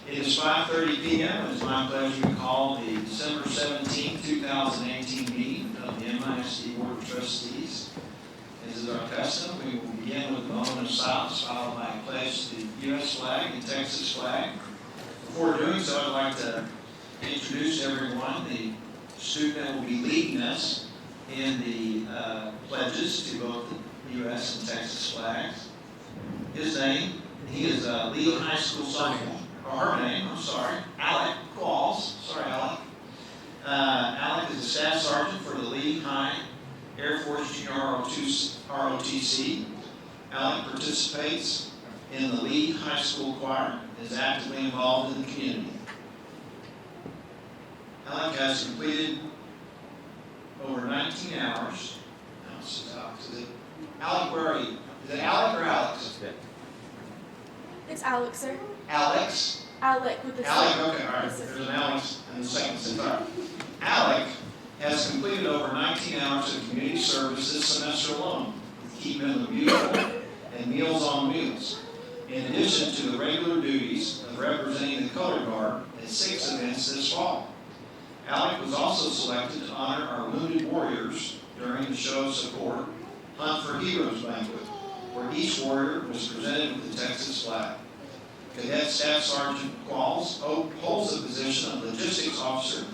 It is 5:30 p.m. It is my pleasure to call the December 17, 2018 meeting of the Midland ISD Board of Trustees. As is our custom, we will begin with a moment of silence, followed by a pledge to the U.S. flag and Texas flag. Before doing so, I'd like to introduce everyone. The student that will be leading us in the pledges to both the U.S. and Texas flags. His name, he is Midland High School sophomore, or her name, I'm sorry, Alec Qualls. Sorry, Alec. Alec is a staff sergeant for the Lee High Air Force Junior ROTC. Alec participates in the Lee High School Choir and is actively involved in the community. Alec has completed over 19 hours. No, this is Alex. Is it Alec? Where are you? Is it Alec or Alex? It's Alex, sir. Alex? Alec with the C. Alec, okay, all right. There's an Alex in the second sentence. All right. Alec has completed over 19 hours of community service this semester alone, with Keep Midland Beautiful and Meals on Wheels, in addition to the regular duties of representing the color guard at 6 events this fall. Alec was also selected to honor our wounded warriors during the show of support, Hunt for Heroes banquet, where each warrior was presented with the Texas flag. Cadet Staff Sergeant Qualls holds the position of Logistics Officer,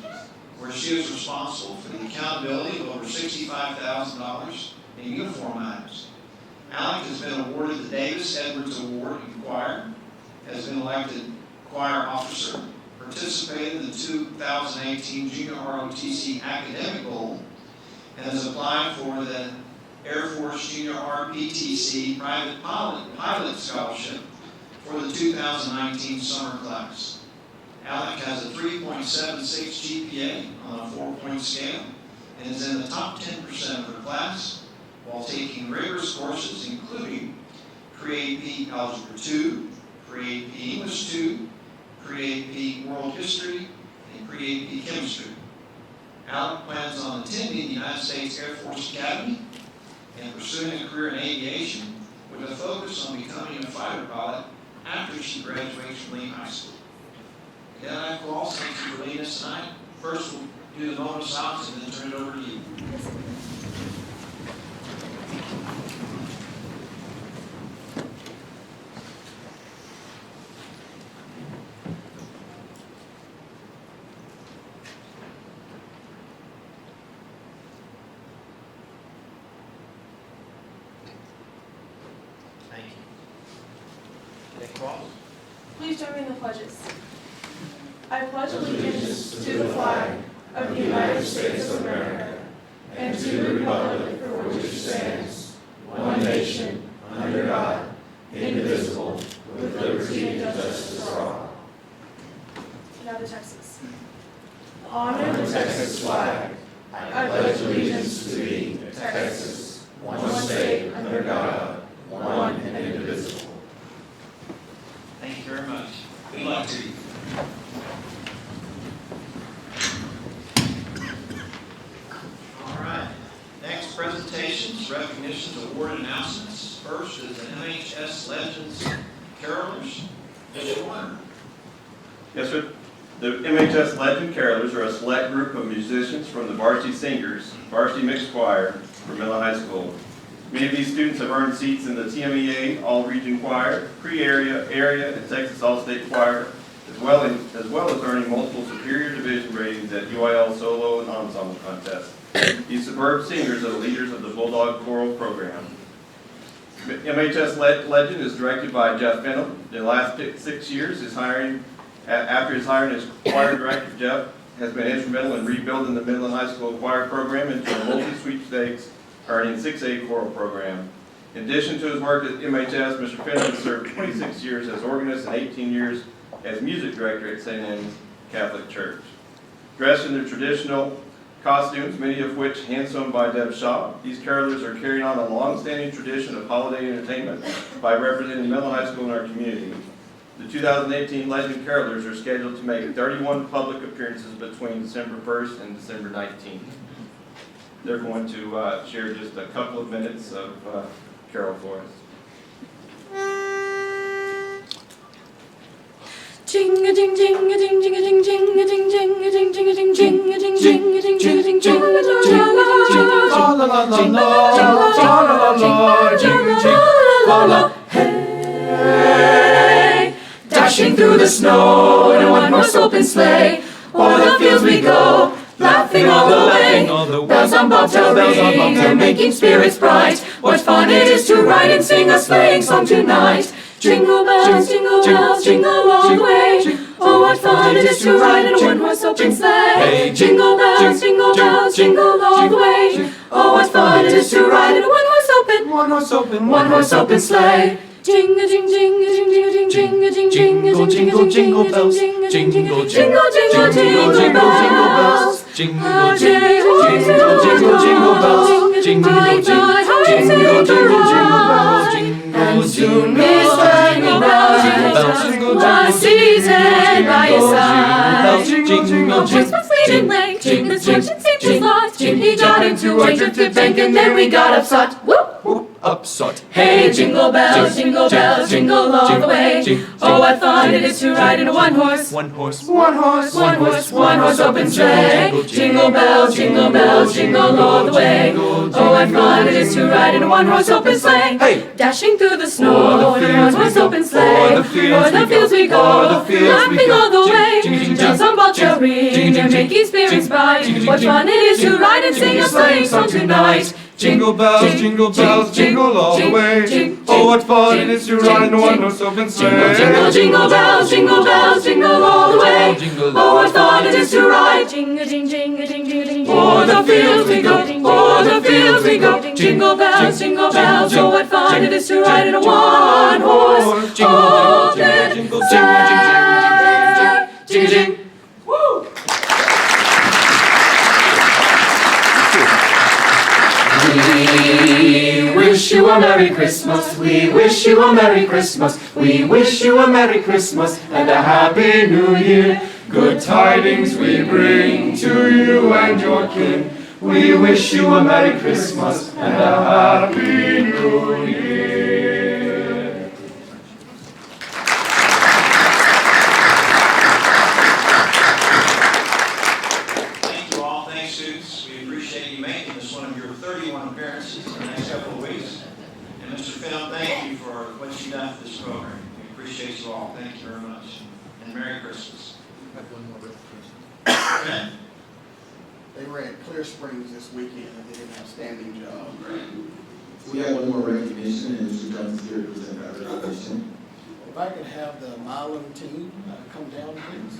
where she is responsible for the accountability of over $65,000 in uniform items. Alec has been awarded the Davis Edwards Award in choir, has been elected choir officer, participated in the 2018 Junior ROTC Academic Bowl, and has applied for the Air Force Junior RPTC Private Pilot Scholarship for the 2019 summer class. Alec has a 3.76 GPA on a 4-point scale and is in the top 10% of her class while taking rigorous courses including Pre-AP Algebra 2, Pre-AP English 2, Pre-AP World History, and Pre-AP Chemistry. Alec plans on attending the United States Air Force Academy and pursuing a career in aviation with a focus on becoming a fighter pilot after she graduates from Lee High School. Again, I call, thank you for leading us tonight. First, we'll do the moment of silence and then turn it over to you. Thank you. Nick Qualls. Please join me in the pledges. I pledge allegiance to the flag of the United States of America and to the republic for which it stands, one nation, under God, indivisible, with liberty and justice for all. Now the Texas. Honor the Texas flag. I pledge allegiance to thee, Texas, one state under God, one and indivisible. Thank you very much. Good luck to you. All right. Next, presentations, recognitions, award announcements. First is the MHS Legends Carolers. Mr. Warner. Yes, sir. The MHS Legend Carolers are a select group of musicians from the Varsity Singers, Varsity Mixed Choir from Midland High School. Many of these students have earned seats in the TMEA All-Region Choir, Pre-Area, and Texas All-State Choir, as well as earning multiple Superior Division ratings at UIL Solo and Ensemble contests. These superb singers are the leaders of the Bulldog Choral program. MHS Legend is directed by Jeff Fennell. In the last 6 years, after his hiring as choir director, Jeff has been instrumental in rebuilding the Midland High School choir program into a multi-sweepstakes earning 6A choral program. In addition to his work at MHS, Mr. Fennell has served 26 years as organist and 18 years as music director at St. Anne's Catholic Church. Dressed in their traditional costumes, many of which hand-sewn by Deb Shaw, these carolers are carrying on a long-standing tradition of holiday entertainment by representing Midland High School in our community. The 2018 Legend Carolers are scheduled to make 31 public appearances between December 1st and December 19th. They're going to share just a couple of minutes of carol for us. Jing a jing jing a jing jing a jing jing a jing jing a jing jing a jing jing a jing jing a jing jing a jing jing la la la la la. Hey, dashing through the snow in a one-horse open sleigh, o'er the fields we go, laughing all the way. Bells on bobtail ring, they're making spirits bright. What fun it is to ride and sing a sleighing song tonight. Jingle bells, jingle all the way. Oh, what fun it is to ride in a one-horse open sleigh. Jingle bells, jingle all the way. Oh, what fun it is to ride in a one-horse open sleigh. Jing a jing jing a jing jing a jing jing a jing jing a jing jing a jing jing a jing jing a jing jing a jingle jingle bells. Jingle jingle bells. Jingle bells. And soon Miss Jingle bells, one season by your side. Jingle Christmas leading late, jingle instructions seemed to slot. He got into a drifted bank and then we got upsot. Whoop! Upsot. Hey, jingle bells, jingle all the way. Oh, what fun it is to ride in a one-horse open sleigh. Jingle bells, jingle all the way. Oh, what fun it is to ride in a one-horse open sleigh. Hey! Dashing through the snow in a one-horse open sleigh. O'er the fields we go, laughing all the way. Bells on bobtail ring, they're making spirits bright. What fun it is to ride and sing a sleighing song tonight. Jingle bells, jingle all the way. Oh, what fun it is to ride in a one-horse open sleigh. Jingle bells, jingle all the way. Oh, what fun it is to ride. Jing a jing jing a jing jing a jing. O'er the fields we go, o'er the fields we go. Jingle bells, oh, what fun it is to ride in a one-horse open sleigh. Jing jing. Woo! We wish you a Merry Christmas, we wish you a Merry Christmas, we wish you a Merry Christmas and a Happy New Year. Good tidings we bring to you and your kin. We wish you a Merry Christmas and a Happy New Year. Thank you all. Thanks, students. We appreciate you making this one of your 31 appearances in the next couple of weeks. And Mr. Finn, thank you for what you've done for this program. We appreciate you all. Thank you very much. And Merry Christmas. I have one more recognition. Okay. They were at Clear Springs this weekend and they did an outstanding job. We have one more recognition, and Mr. Jones is here to present our recognition. If I could have the Milam team come down, please.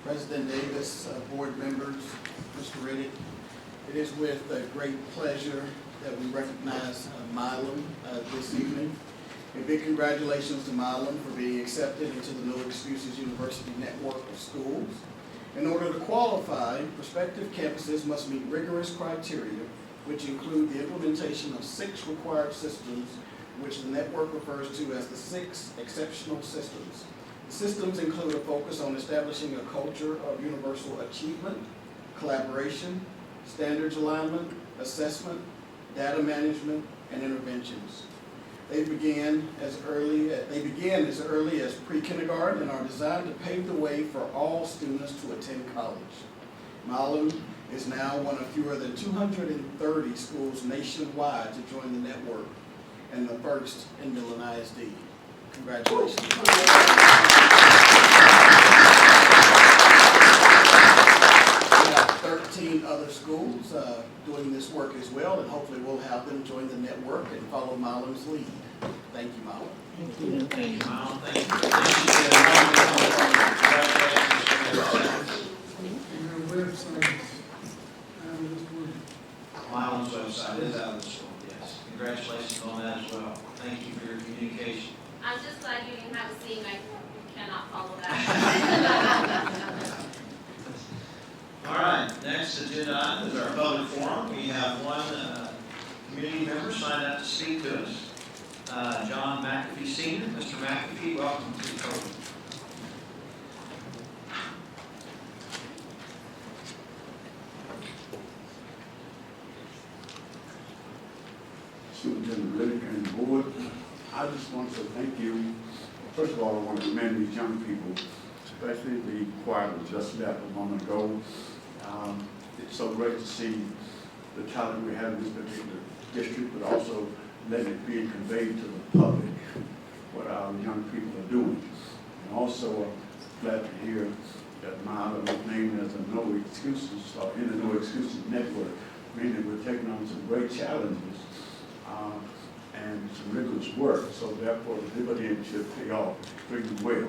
President Davis, board members, Mr. Riddick, it is with great pleasure that we recognize Milam this evening. A big congratulations to Milam for being accepted into the No Excuses University network of schools. In order to qualify, prospective campuses must meet rigorous criteria, which include the implementation of 6 required systems, which the network refers to as the 6 exceptional systems. The systems include a focus on establishing a culture of universal achievement, collaboration, standards alignment, assessment, data management, and interventions. They began as early as pre-kindergarten and are designed to pave the way for all students to attend college. Milam is now one of fewer than 230 schools nationwide to join the network and the first in Midland ISD. Congratulations. We have 13 other schools doing this work as well, and hopefully we'll have them join the network and follow Milam's lead. Thank you, Milam. Thank you, Miles. Thank you. Miles' website is out of this world, yes. Congratulations on that as well. Thank you for your communication. I'm just glad you didn't have a scene. I cannot follow that. All right, next agenda item is our public forum. We have one community member signed up to speak to us. John McAfee Sr. Mr. McAfee, welcome to the program. want to say thank you. First of all, I want to commend these young people, especially the choir that just left a moment ago. It's so great to see the talent we have in this particular district, but also letting it be conveyed to the public what our young people are doing. And also, I'm glad to hear that Milam was named as a No Excuses, or in the No Excuses Network, meaning we're taking on some great challenges and some rigorous work, so therefore the dividend should pay off pretty well.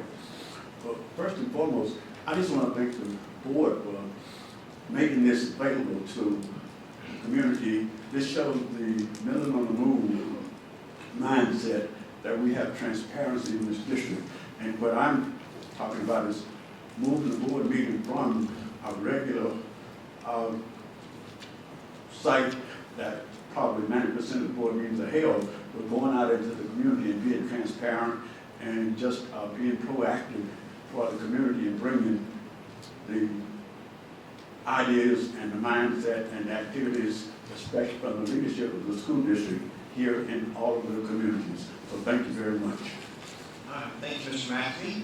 But first and foremost, I just want to thank the board for making this available to the community. This shows the Midland on the Move mindset that we have transparency in this district. And what I'm talking about is moving the board meeting from a regular site that probably 90% of the board meetings are held, but going out into the community and being transparent and just being proactive for the community and bringing the ideas and the mindset and the activities, especially from the leadership of the school district here in all of the communities. So thank you very much. All right, thank you, Mr. McAfee.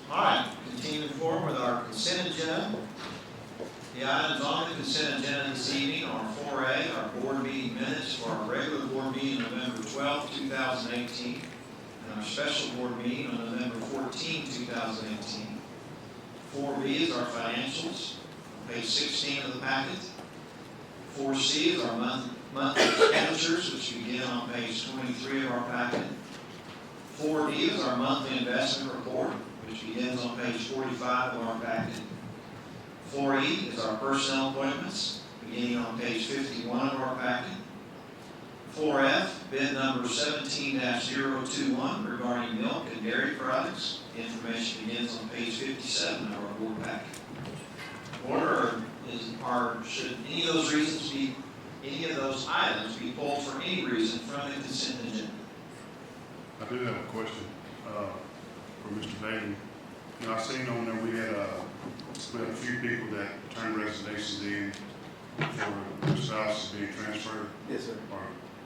All right, continuing forward with our consent agenda. The items on the consent agenda this evening are 4A, our board meeting minutes for our regular board meeting on November 12, 2018, and our special board meeting on November 14, 2018. 4B is our financials, page 16 of the packet. 4C is our monthly expenditures, which begin on page 23 of our packet. 4D is our monthly investment report, which begins on page 45 of our packet. 4E is our personnel appointments, beginning on page 51 of our packet. 4F, bid number 17-021 regarding milk and dairy products. Information begins on page 57 of our board packet. Should any of those items be pulled for any reason from the consent agenda? I do have a question for Mr. Bailey. You know, I seen on there we had a few people that turned resignations in for their spouses being transferred. Yes, sir. Or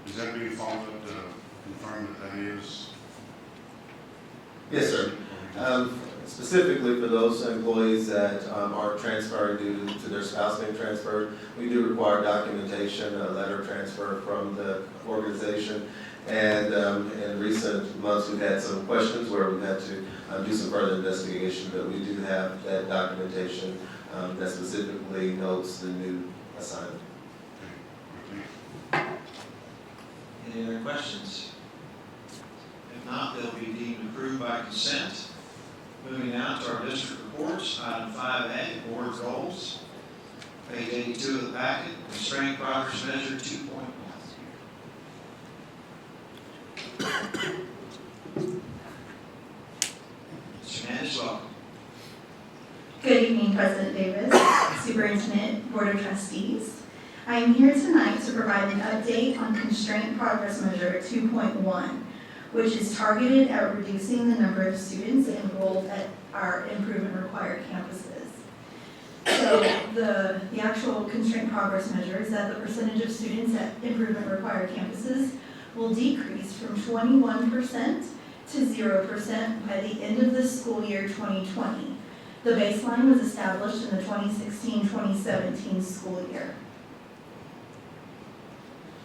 is that being followed up to confirm that is? Yes, sir. Specifically for those employees that are transferred due to their spouse being transferred, we do require documentation, a letter of transfer from the organization. And in recent months, we've had some questions where we've had to do some further investigation, but we do have that documentation that specifically notes the new assignment. Any other questions? If not, they'll be deemed approved by consent. Moving now to our district reports, item 5A, board goals. Page 82 of the packet, constraint progress measure 2.1. Mr. Hernandez, welcome. Good evening, President Davis, Superintendent, Board of Trustees. I am here tonight to provide an update on Constraint Progress Measure 2.1, which is targeted at reducing the number of students enrolled at our improvement required campuses. So the actual Constraint Progress Measure is that the percentage of students at improvement required campuses will decrease from 21% to 0% by the end of the school year 2020. The baseline was established in the 2016-2017 school year.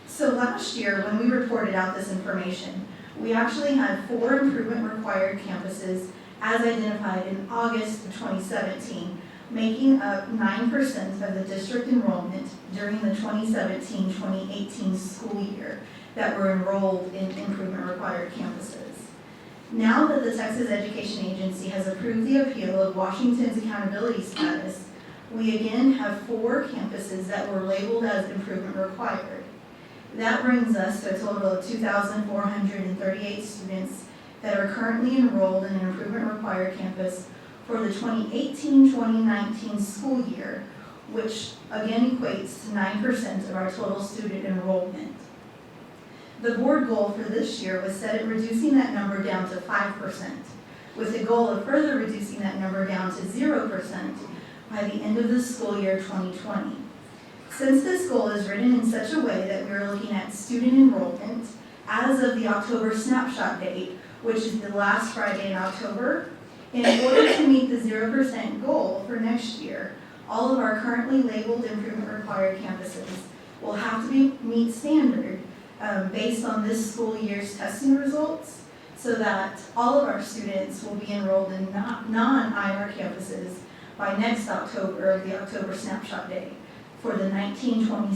So last year, when we reported out this information, we actually had 4 improvement required campuses as identified in August of 2017, making up 9% of the district enrollment during the 2017-2018 school year that were enrolled in improvement required campuses. Now that the Texas Education Agency has approved the appeal of Washington's accountability status, we again have 4 campuses that were labeled as improvement required. That brings us to a total of 2,438 students that are currently enrolled in an improvement required campus for the 2018-2019 school year, which again equates to 9% of our total student enrollment. The board goal for this year was set at reducing that number down to 5%, with the goal of further reducing that number down to 0% by the end of the school year 2020. Since this goal is written in such a way that we are looking at student enrollment as of the October snapshot date, which is the last Friday in October, in order to meet the 0% goal for next year, all of our currently labeled improvement required campuses will have to meet standard based on this school year's testing results, so that all of our students will be enrolled in non-IR campuses by next October, the October snapshot date, for the 1920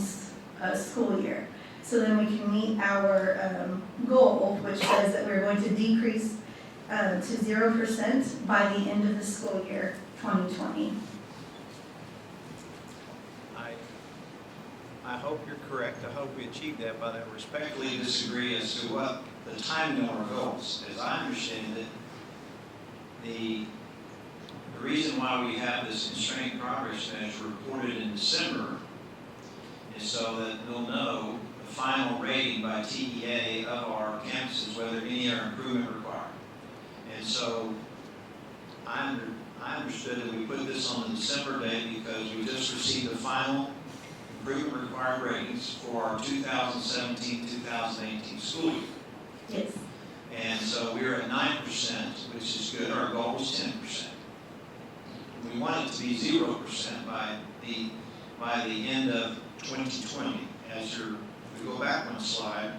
school year. So then we can meet our goal, which says that we're going to decrease to 0% by the end of the school year 2020. I hope you're correct. I hope we achieve that, but I respectfully disagree as to what the timing of our goals. As I understand it, the reason why we have this constrained progress measure reported in December is so that we'll know the final rating by TEA of our campuses, whether any are improvement required. And so I understood that we put this on the December date because we just received the final improvement required ratings for our 2017-2018 school year. Yes. And so we're at 9%, which is good. Our goal was 10%. We want it to be 0% by the end of 2020. If we go back one slide,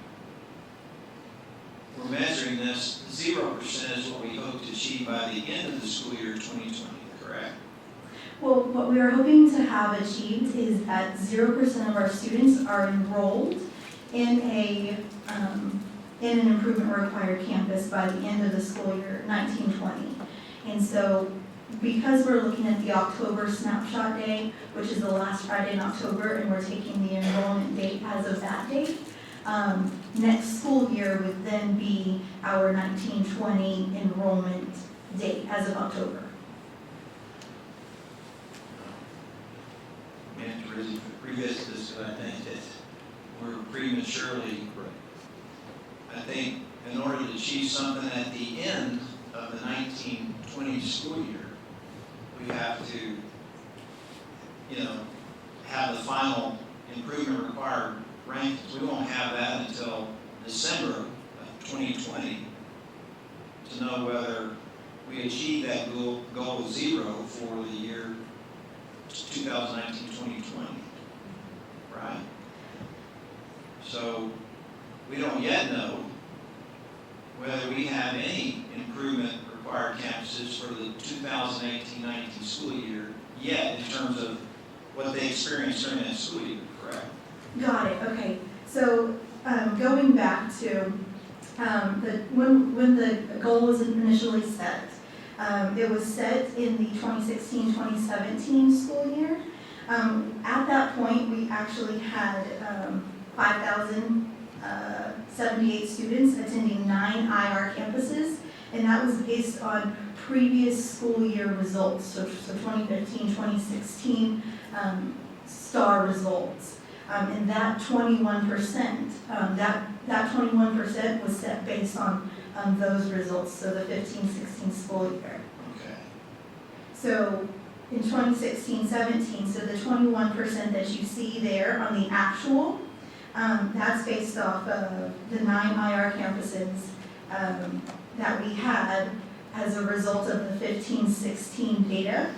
we're measuring this 0% is what we hope to achieve by the end of the school year 2020, correct? Well, what we are hoping to have achieved is that 0% of our students are enrolled in an improvement required campus by the end of the school year 1920. And so because we're looking at the October snapshot day, which is the last Friday in October, and we're taking the enrollment date as of that date, next school year would then be our 1920 enrollment date as of October. We have to really revisit this, but I think that we're prematurely. I think in order to achieve something at the end of the 1920 school year, we have to, have the final improvement required rankings. We won't have that until December of 2020 to know whether we achieve that goal of 0 for the year 2019-2020, right? So we don't yet know whether we have any improvement required campuses for the 2018-19 school year yet in terms of what they experienced during that school year, correct? Got it, okay. So going back to when the goal was initially set, it was set in the 2016-2017 school year. At that point, we actually had 5,078 students attending 9 IR campuses, and that was based on previous school year results, so 2015, 2016 STAR results. And that 21%, that 21% was set based on those results, so the 15-16 school year. Okay. So in 2016-17, so the 21% that you see there on the actual, that's based off of the 9 IR campuses that we had as a result of the 15-16 data.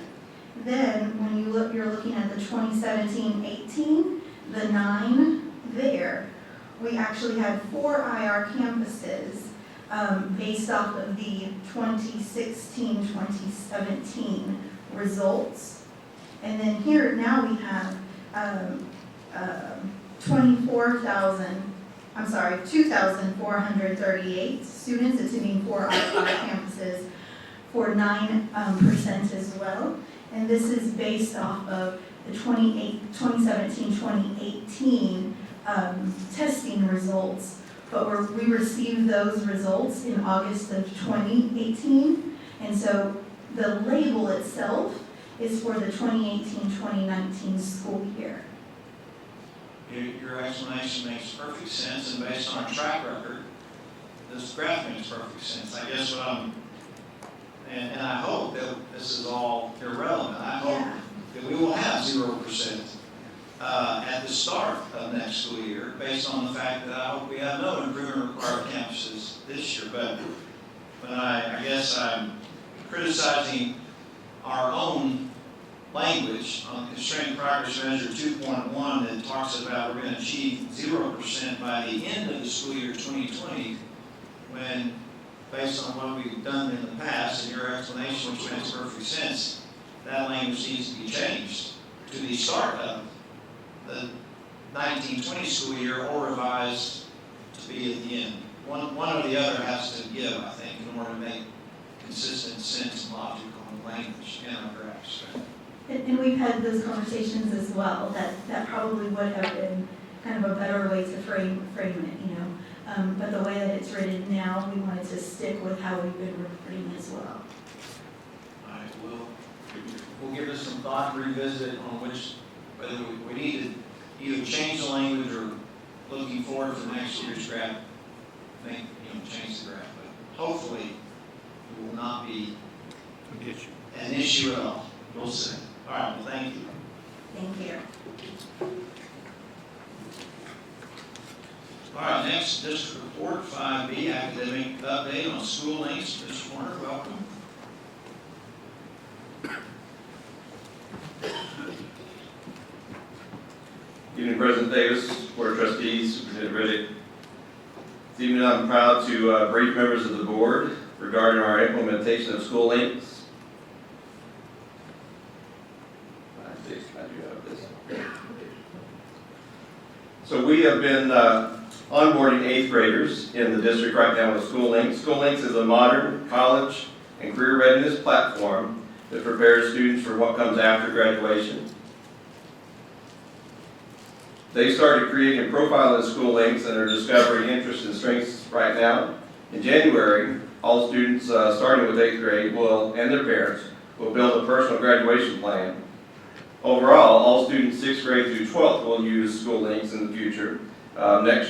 Then when you're looking at the 2017-18, the 9 there, we actually had 4 IR campuses based off of the 2016-2017 results. And then here now we have 2,438 students attending 4 IR campuses for 9% as well. And this is based off of the 2017-2018 testing results, but we received those results in August of 2018, and so the label itself is for the 2018-2019 school year. Your explanation makes perfect sense, and based on our track record, this graph makes perfect sense. I guess what and I hope that this is all irrelevant. I hope that we will have 0% at the start of next school year, based on the fact that I hope we have no improvement required campuses this year. But I guess I'm criticizing our own language on constrained progress measure 2.1 that talks about we're going to achieve 0% by the end of the school year 2020, when based on what we've done in the past and your explanation, which makes perfect sense, that language needs to be changed to the start of the 1920 school year or revised to be at the end. One or the other has to give, I think, in order to make consistent sense and logic on the language in our graphs. And we've had those conversations as well, that probably would have been kind of a better way to frame it, you know. But the way that it's written now, we wanted to stick with how we've been reporting as well. All right, we'll give this some thought, revisit it on whether we need to either change the language or looking forward for next year's graph, change the graph. But hopefully, it will not be an issue at all. We'll see. All right, well, thank you. Thank you. All right, next, district report 5B, academic update on school links. Mr. Warner, welcome. Evening, President Davis, Board of Trustees, Superintendent Riddick. This evening, I'm proud to brief members of the board regarding our implementation of school links. So we have been onboarding 8th graders in the district right now with School Links. School Links is a modern college and career readiness platform that prepares students for what comes after graduation. They started creating a profile in School Links and are discovering interests and strengths right now. In January, all students starting with 8th grade and their parents will build a personal graduation plan. Overall, all students 6th grade through 12th will use School Links in the future. Next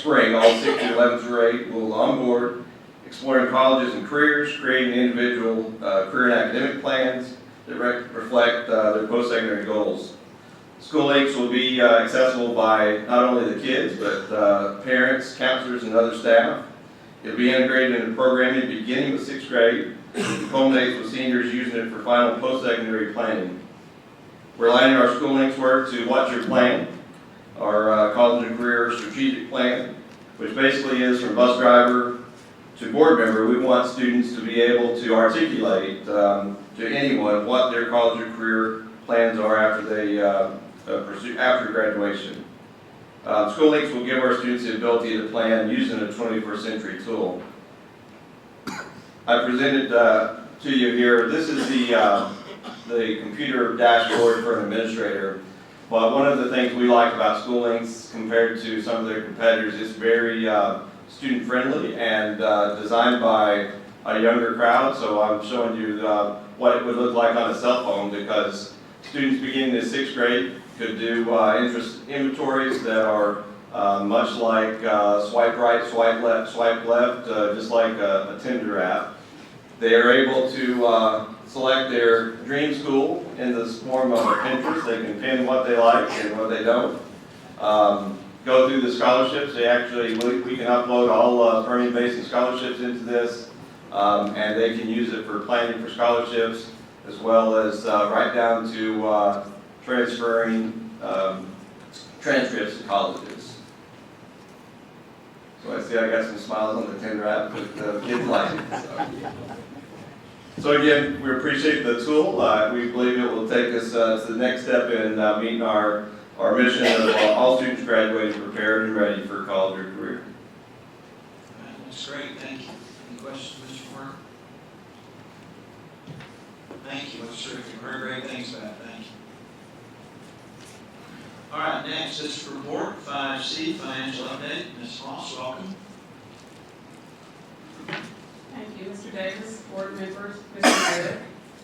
spring, all 6th to 11th grade will onboard, exploring colleges and careers, creating individual career and academic plans that reflect their post-secondary goals. School Links will be accessible by not only the kids, but parents, counselors, and other staff. It'll be integrated into programming beginning with 6th grade, and culminates with seniors using it for final post-secondary planning. We're aligning our School Links work to What's Your Plan, our college and career strategic plan, which basically is from bus driver to board member. We want students to be able to articulate to anyone what their college or career plans are after they pursue after graduation. School Links will give our students the ability to plan using a 21st century tool. I presented to you here. This is the computer dashboard for an administrator. But one of the things we like about School Links compared to some of their competitors is very student friendly and designed by a younger crowd. So I'm showing you what it would look like on a cell phone, because students beginning in 6th grade could do interest inventories that are much like swipe right, swipe left, just like a Tinder app. They are able to select their dream school in the form of a Pinterest. They can pin what they like and what they don't. Go through the scholarships. We can upload all Permian Basin scholarships into this, and they can use it for planning for scholarships, as well as right down to transferring transcripts to colleges. So I see I got some smiles on the Tinder app, but kids like it. So again, we appreciate the tool. We believe it will take us to the next step in meeting our mission of all students graduating prepared and ready for college or career. That's great, thank you. Any questions, Mr. Warner? Thank you, that's terrific. We heard great things about it, thank you. All right, next is report 5C, financial update. Ms. Moss, welcome. Thank you, Mr. Davis, board members, Mr. Riddick.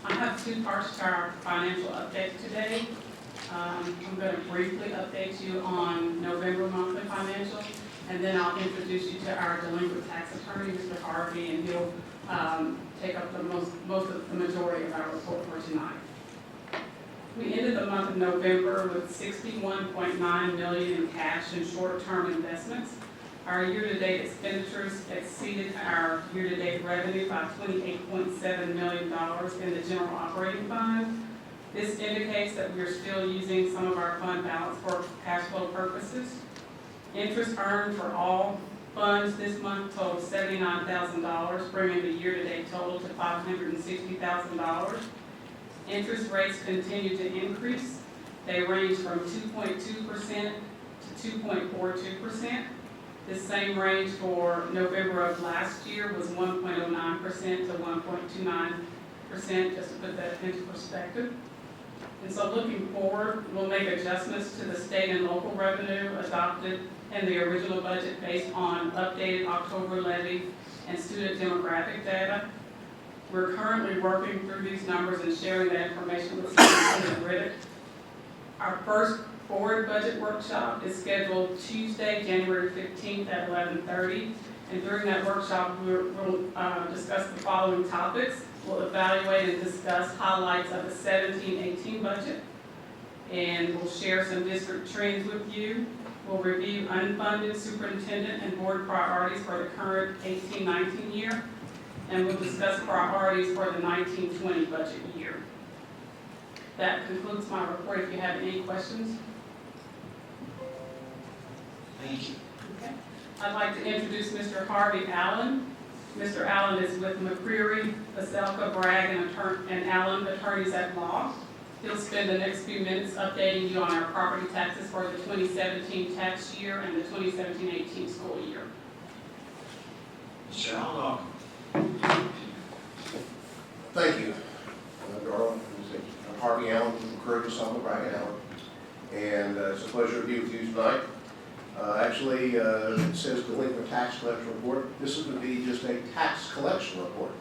I have two parts to our financial update today. I'm going to briefly update you on November monthly financials, and then I'll introduce you to our delinquent tax attorney, Mr. Harvey, and he'll take up the majority of our report for tonight. We ended the month of November with $61.9 million in cash and short-term investments. Our year-to-date expenditures exceeded our year-to-date revenue by $28.7 million in the general operating fund. This indicates that we are still using some of our fund balance for cash flow purposes. Interest earned for all funds this month totaled $79,000, bringing the year-to-date total to $560,000. Interest rates continue to increase. They range from 2.2% to 2.42%. This same range for November of last year was 1.09% to 1.29%, just to put that into perspective. And so looking forward, we'll make adjustments to the state and local revenue adopted in the original budget based on updated October levy and student demographic data. We're currently working through these numbers and sharing that information with Superintendent Riddick. Our first board budget workshop is scheduled Tuesday, January 15th at 11:30. And during that workshop, we'll discuss the following topics. We'll evaluate and discuss highlights of the 17-18 budget. And we'll share some district trends with you. We'll review unfunded superintendent and board priorities for the current 18-19 year. And we'll discuss priorities for the 19-20 budget year. That concludes my report. If you have any questions. Thank you. Okay. I'd like to introduce Mr. Harvey Allen. Mr. Allen is with McCreary, Veselka, Bragg, and Allen, attorneys at law. He'll spend the next few minutes updating you on our property taxes for the 2017 tax year and the 2017-18 school year. Mr. Allen, welcome. Thank you, Darla. I'm Harvey Allen from McCreary, Veselka, Bragg, and Allen. And it's a pleasure to be with you tonight. It says delinquent tax collection report. This is going to be just a tax collection report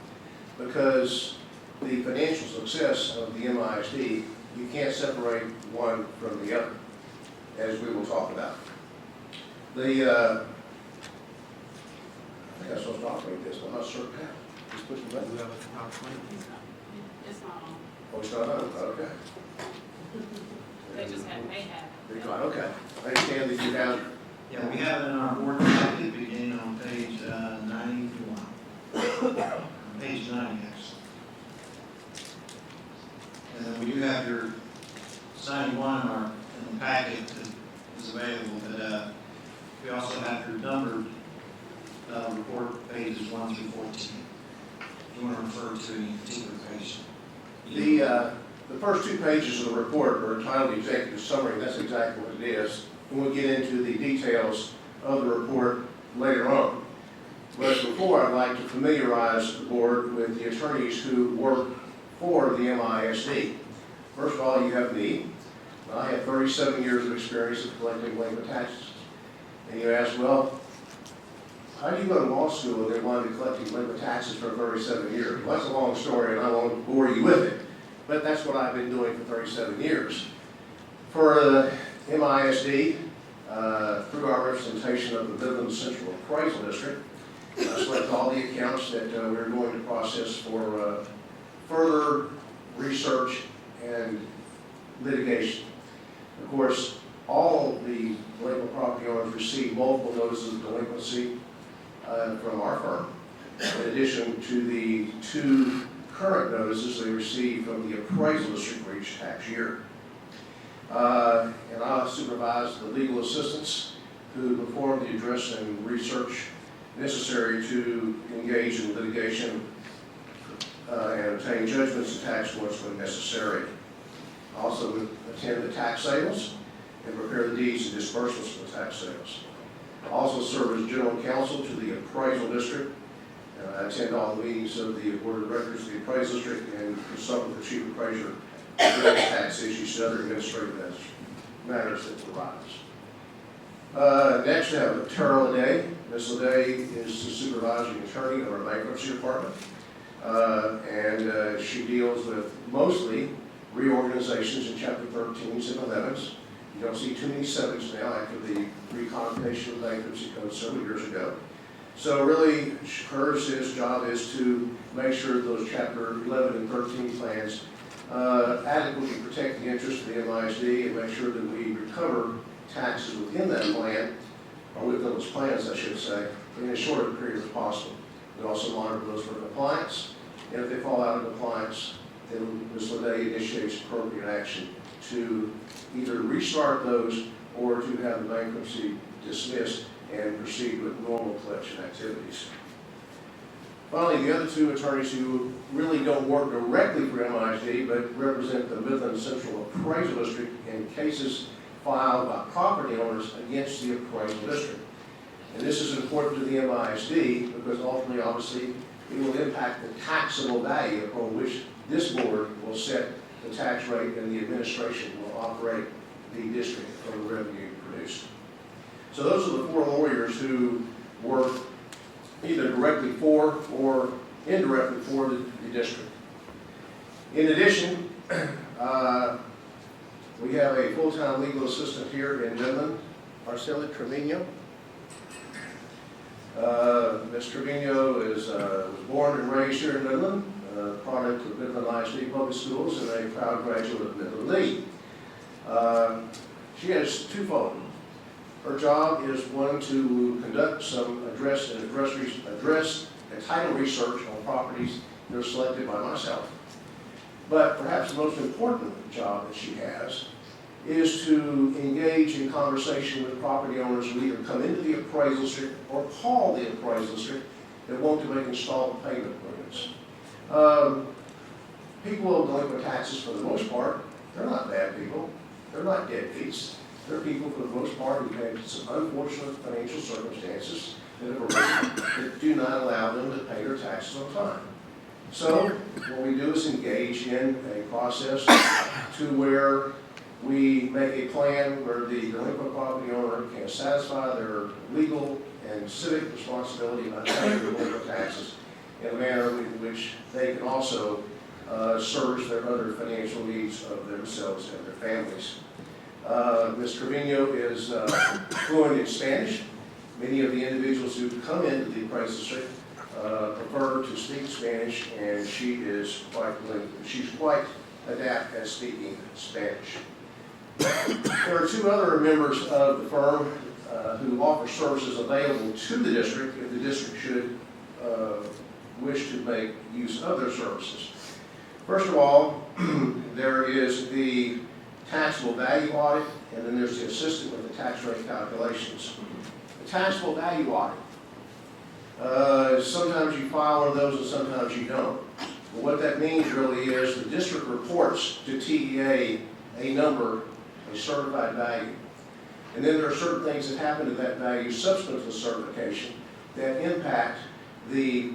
because the financial success of the MISD, you can't separate one from the other, as we will talk about. I think I'm supposed to operate this, but I'm not certain how. Just push the button. It's not on. Oh, it's not on? Okay. They just may have. Okay. I understand that you have. Yeah, we have it in our board packet beginning on page 91. Page 90, actually. And then we do have your 91 in the packet that is available, but we also have your numbered report pages 1 through 14. If you want to refer to any particular page. The first two pages of the report are entitled Executive Summary. That's exactly what it is. And we'll get into the details of the report later on. But before, I'd like to familiarize the board with the attorneys who work for the MISD. First of all, you have me. I have 37 years of experience of collecting delinquent taxes. And you ask, well, how do you go to law school and then wind up collecting delinquent taxes for 37 years? Well, that's a long story, and I won't bore you with it. But that's what I've been doing for 37 years. For MISD, through our representation of the Midland Central Appraisal District, I select all the accounts that we're going to process for further research and litigation. Of course, all the delinquent property owners receive multiple notices of delinquency from our firm, in addition to the 2 current notices they receive from the appraisal district for each tax year. And I supervise the legal assistants who perform the address and research necessary to engage in litigation and obtain judgments and tax courts when necessary. I also attend the tax sales and prepare the deeds and disbursements for the tax sales. I also serve as general counsel to the appraisal district. I attend all the meetings of the board of directors of the appraisal district and consult with the chief appraiser on various tax issues and other administrative matters that arise. Next, we have Tara Leday. Ms. Leday is the supervising attorney of our bankruptcy department. And she deals with mostly reorganizations in Chapter 13s and 11s. You don't see too many 7s now after the recodification of the bankruptcy code several years ago. So really, his job is to make sure those Chapter 11 and 13 plans adequately protect the interest of the MISD and make sure that we recover taxes within that plan, or within those plans, I should say, in as short a period as possible. We also monitor those for compliance, and if they fall out of compliance, then Ms. Lede initiates appropriate action to either restart those or to have the bankruptcy dismissed and proceed with normal collection activities. Finally, the other two attorneys who really don't work directly for MISD but represent the Midland Central Appraisal District in cases filed by property owners against the appraisal district. And this is important to the MISD because ultimately, obviously, it will impact the taxable value upon which this board will set the tax rate and the administration will operate the district from the revenue produced. So those are the four lawyers who work either directly for or indirectly for the district. In addition, we have a full-time legal assistant here in Midland, Marcela Trevino. Ms. Trevino was born and raised here in Midland, product of Midland ISD Public Schools, and a proud graduate of Midland Lee. She has twofold. Her job is one to conduct some address and title research on properties that are selected by myself. But perhaps the most important job that she has is to engage in conversation with property owners who either come into the appraisal district or call the appraisal district that want to make installment payment agreements. People of delinquent taxes, for the most part, they're not bad people. They're not deadbeats. They're people, for the most part, who have some unfortunate financial circumstances that have arisen that do not allow them to pay their taxes on time. So what we do is engage in a process to where we make a plan where the delinquent property owner can satisfy their legal and civic responsibility about paying their delinquent taxes in a manner in which they can also service their other financial needs of themselves and their families. Ms. Trevino is fluent in Spanish. Many of the individuals who come into the appraisal district prefer to speak Spanish, and she's quite adept at speaking Spanish. There are two other members of the firm who offer services available to the district if the district should wish to make use of their services. First of all, there is the taxable value audit, and then there's the assistant with the tax rate calculations. The taxable value audit. Sometimes you file one of those and sometimes you don't. But what that means really is the district reports to TEA a number, a certified value. And then there are certain things that happen to that value subsequent to the certification that impact the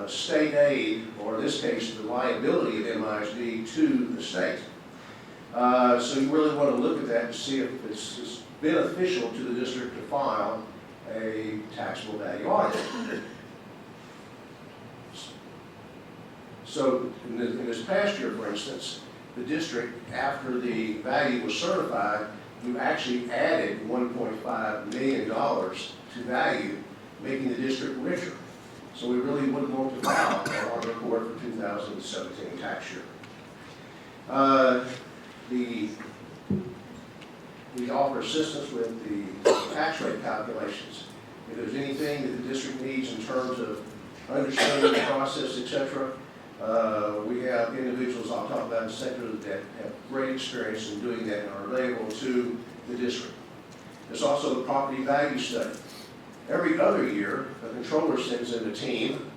state aid, or in this case, the liability of MISD to the state. So you really want to look at that and see if it's beneficial to the district to file a taxable value audit. So in this past year, for instance, the district, after the value was certified, we actually added $1.5 million to value, making the district richer. So we really wouldn't want to file our report for 2017 tax year. We offer assistance with the tax rate calculations. If there's anything that the district needs in terms of understanding the process, etc., we have individuals I'll talk about in a second that have great experience in doing that and are available to the district. There's also the property value study. Every other year, the controller sends in a team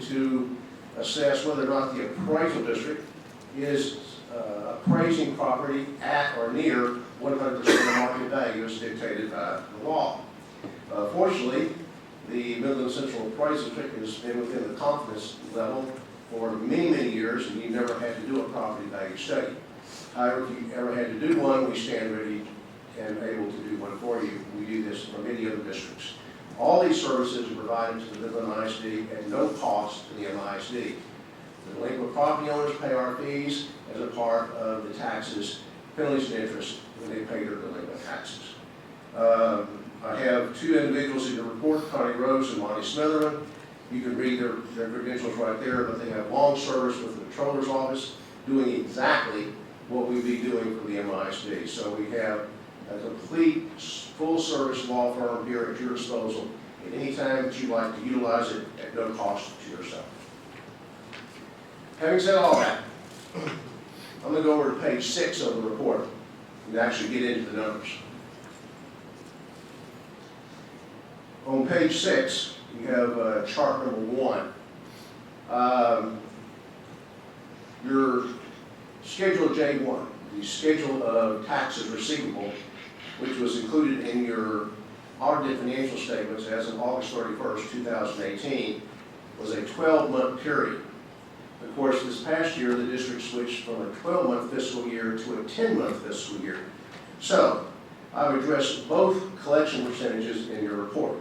to assess whether or not the appraisal district is appraising property at or near 100% of market value as dictated by the law. Fortunately, the Midland Central Appraisal District has been within the confidence level for many, many years, and you've never had to do a property value study. However, if you ever had to do one, we stand ready and able to do one for you. We do this for many other districts. All these services are provided to the Midland ISD at no cost to the MISD. The delinquent property owners pay our fees as a part of the taxes, penalties, and interest when they pay their delinquent taxes. I have two individuals who report, Connie Rose and Monty Smitherman. You can read their credentials right there, but they have long service with the Controller's Office. doing exactly what we'd be doing for the MISD. So we have a complete, full-service law firm here at your disposal at any time that you'd like to utilize it at no cost to yourself. Having said all that, I'm going to go over to page 6 of the report and actually get into the numbers. On page 6, you have chart number 1. Your Schedule J1, the schedule of taxes receivable, which was included in your audited financial statements as of August 31st, 2018, was a 12-month period. Of course, this past year, the district switched from a 12-month fiscal year to a 10-month fiscal year. So, I've addressed both collection percentages in your report.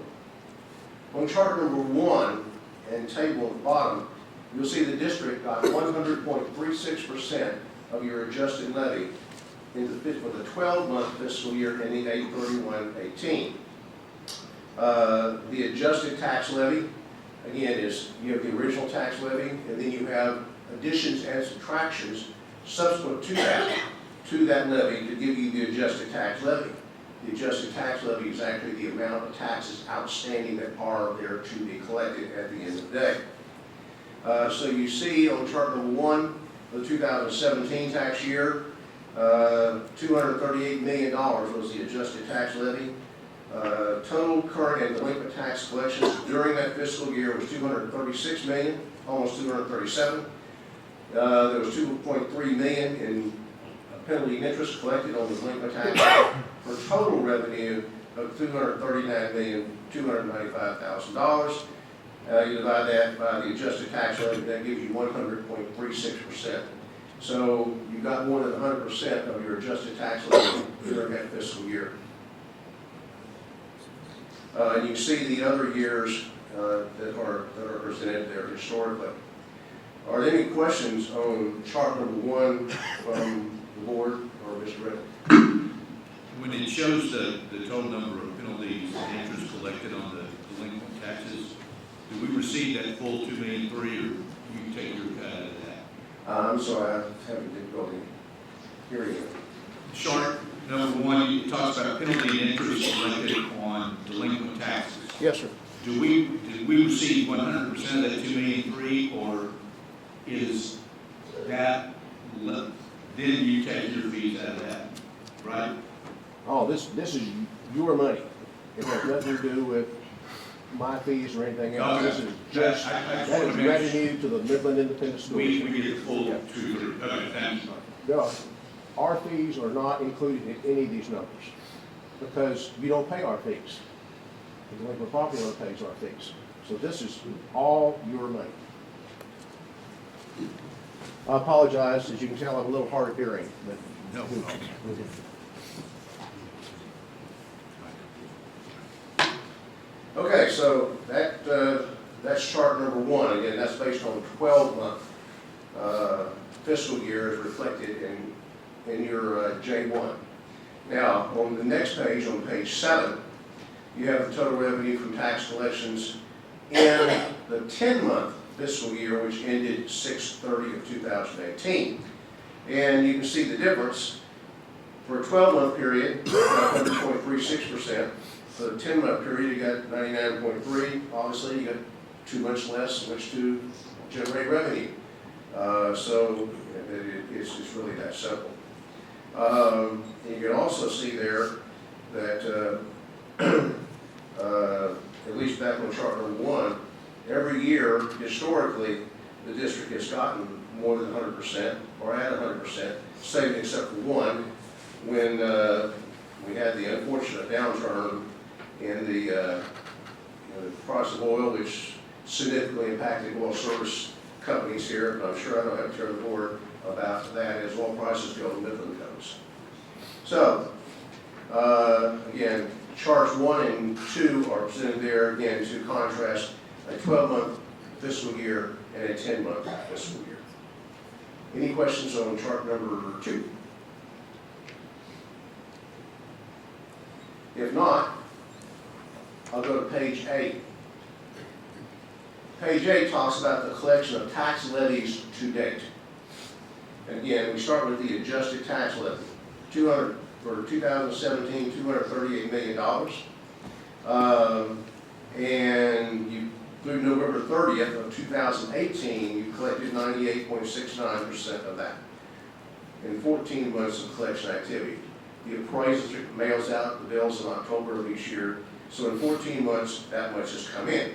On chart number 1 and table at the bottom, you'll see the district got 100.36% of your adjusted levy for the 12-month fiscal year ending 8/31/18. The adjusted tax levy, again, is you have the original tax levy, and then you have additions and subtractions subsequent to that levy to give you the adjusted tax levy. The adjusted tax levy is actually the amount of taxes outstanding that are there to be collected at the end of the day. So you see on chart number 1, the 2017 tax year, $238 million was the adjusted tax levy. Total current and delinquent tax collections during that fiscal year was $236 million, almost $237. There was $2.3 million in penalty and interest collected on the delinquent tax for total revenue of $239,295,000. You divide that by the adjusted tax levy, that gives you 100.36%. So you got more than 100% of your adjusted tax levy during that fiscal year. And you can see the other years that are presented there historically. Are there any questions on chart number 1 from the board or Mr. Reddick? When it shows the total number of penalties and interest collected on the delinquent taxes, do we receive that full $2,000,003, or you take your cut out of that? I'm sorry, I'm having difficulty hearing you. Chart number 1, it talks about penalty and interest collected on delinquent taxes. Yes, sir. Did we receive 100% of that $2,000,003, or is that then you take your fees out of that, right? Oh, this is your money. It has nothing to do with my fees or anything else. Okay. This is just, that is revenue to the Midland Independent School We District. get the full 2,000,003. Okay, thanks. No, our fees are not included in any of these numbers because you don't pay our fees. The delinquent property owner pays our fees. So this is all your money. I apologize, as you can tell, I'm a little hard of hearing, but. No. Okay, so that's chart number 1. Again, that's based on 12-month fiscal year as reflected in your J1. Now, on the next page, on page 7, you have the total revenue from tax collections in the 10-month fiscal year, which ended 6/30/2018. And you can see the difference. For a 12-month period, you got 100.36%. For the 10-month period, you got 99.3. Obviously, you got 2 months less in which to generate revenue. So it's really that simple. You can also see there that, at least back on chart number 1, every year, historically, the district has gotten more than 100% or at 100%, saving except for one, when we had the unfortunate downturn in the price of oil, which significantly impacted oil service companies here. And I'm sure I don't have to tell the board about that as oil prices go to Midland goes. So, again, charts 1 and 2 are presented there, again, to contrast a 12-month fiscal year and a 10-month fiscal year. Any questions on chart number 2? If not, I'll go to page 8. Page 8 talks about the collection of tax levies to date. And again, we start with the adjusted tax levy, for 2017, $238 million. And you, through November 30th of 2018, you collected 98.69% of that in 14 months of collection activity. The appraisal mails out the bills in October of each year, so in 14 months, that much has come in.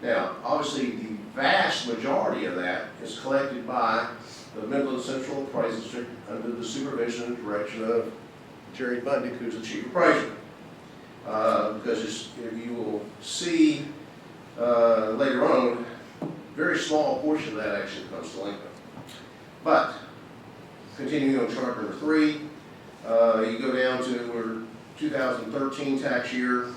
Now, obviously, the vast majority of that is collected by the Midland Central Appraisal District under the supervision and direction of Jerry Bundy, who's the chief appraiser. Because if you will see later on, a very small portion of that actually becomes delinquent. But, continuing on chart number 3, you go down to our 2013 tax year,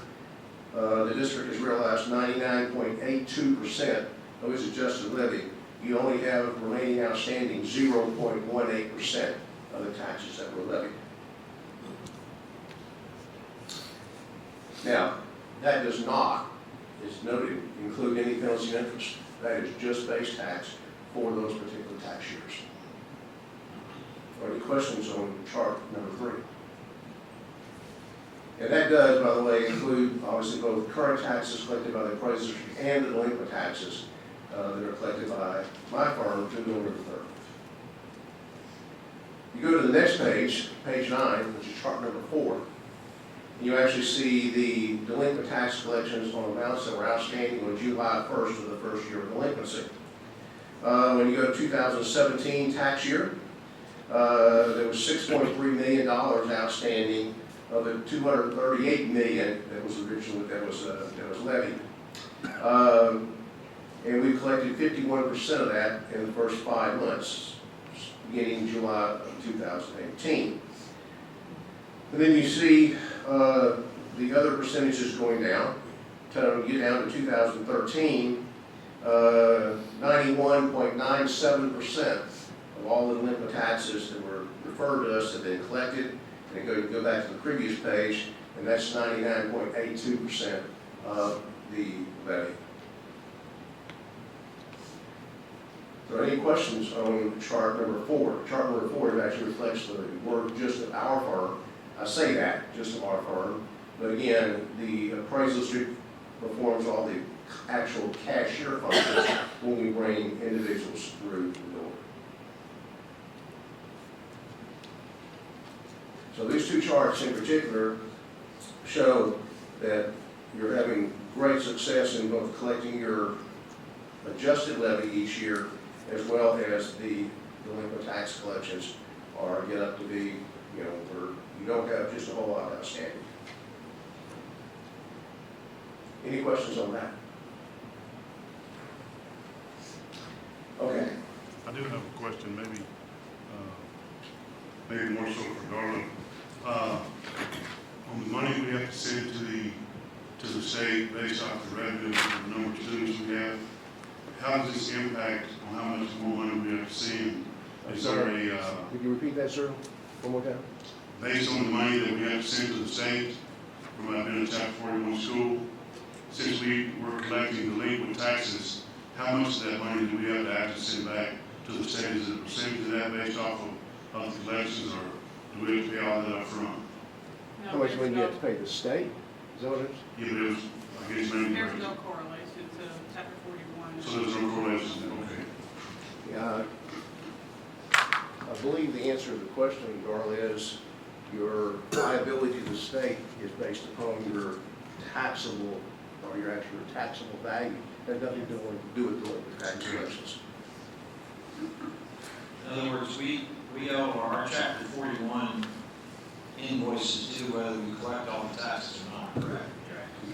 the district has realized 99.82% of its adjusted levy. You only have remaining outstanding 0.18% of the taxes that were levied. Now, that does not, as noted, include any penalty and interest. That is just base tax for those particular tax years. Are any questions on chart number 3? And that does, by the way, include obviously both current taxes collected by the appraisal district and the delinquent taxes that are collected by my firm through November 3rd. You go to the next page, page 9, which is chart number 4, and you actually see the delinquent tax collections on amounts that were outstanding on July 1st of the first year of delinquency. When you go to 2017 tax year, there was $6.3 million outstanding of the $238 million that was originally that was levied, and we collected 51% of that in the first 5 months, beginning July of 2018. And then you see the other percentages going down. Until you get down to 2013, 91.97% of all the delinquent taxes that were referred to us have been collected. And go back to the previous page, and that's 99.82% of the levy. So any questions on chart number 4? Chart number 4 actually reflects the work just of our firm. I say that, just of our firm. But again, the appraisal district performs all the actual cashier functions when we bring individuals through the door. So these two charts in particular show that you're having great success in both collecting your adjusted levy each year as well as the delinquent tax collections are get up to be, where you don't have just a whole lot outstanding. Any questions on that? Okay. I do have a question, maybe more so for Darla. On the money we have to send to the state based off the revenue for the number of students we have, how does this impact on how much more money we have to send? Is there a, Could you repeat that, sir, one more time? based on the money that we have to send to the state from our being a Chapter 41 school, since we were collecting delinquent taxes, how much of that money do we have to actually send back to the state? Is it a percentage of that based off of the collections, or do we have to pay all that up front? How much money do you have to pay the state? Is that what it is? Yeah, but it was, I guess, maybe. There's no correlation to Chapter 41. So there's no correlation, okay. Yeah, I believe the answer to the question, Darla, is your liability to the state is based upon your taxable, or your actual taxable value. It has nothing to do with delinquent tax collections. In other words, we owe our Chapter 41 invoices to whether we collect all the taxes or not, correct?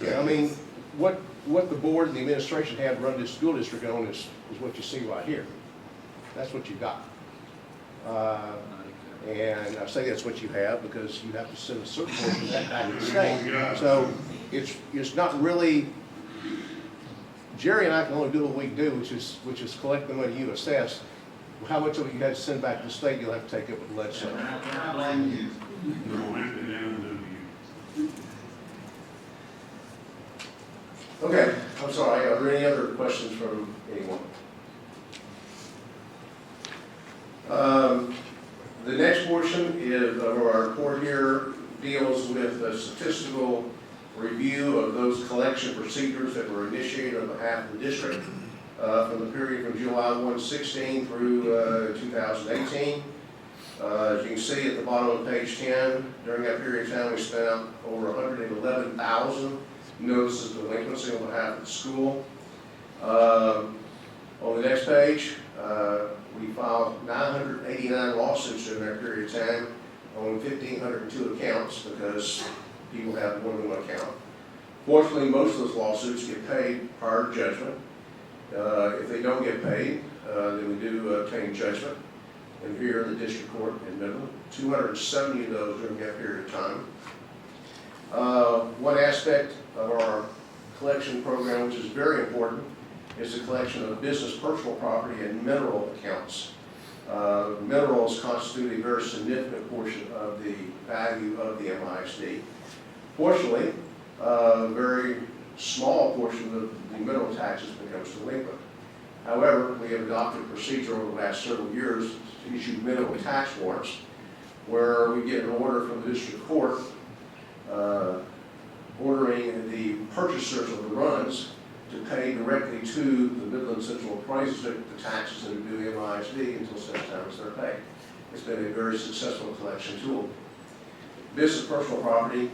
Yeah, I mean, what the board and the administration had run this school district on is what you see right here. That's what you got. And I say that's what you have because you have to send a certain portion of that back to the state. So it's not really, Jerry and I can only do what we do, which is collect the money you assess. How much of it you had to send back to the state, you'll have to take up with the legislature. I blame you. Okay, I'm sorry, are there any other questions from anyone? The next portion is of our report here deals with a statistical review of those collection procedures that were initiated on behalf of the district from the period from July 1/16 through 2018. As you can see at the bottom of page 10, during that period of time, we spent out over 111,000 notices of delinquency on behalf of the school. On the next page, we filed 989 lawsuits during that period of time on 1,502 accounts because people have more than one account. Fortunately, most of those lawsuits get paid prior to judgment. If they don't get paid, then we do obtain judgment. And here in the district court in Midland, 270 of those during that period of time. One aspect of our collection program, which is very important, is the collection of business personal property and mineral accounts. Minerals constitute a very significant portion of the value of the MISD. Fortunately, a very small portion of the mineral taxes becomes delinquent. However, we have adopted a procedure over the last several years to issue mineral tax warrants, where we get an order from the district court ordering the purchasers of the runs to pay directly to the Midland Central Appraisal District the taxes that are due MISD until such time as they're paid. It's been a very successful collection tool. Business personal property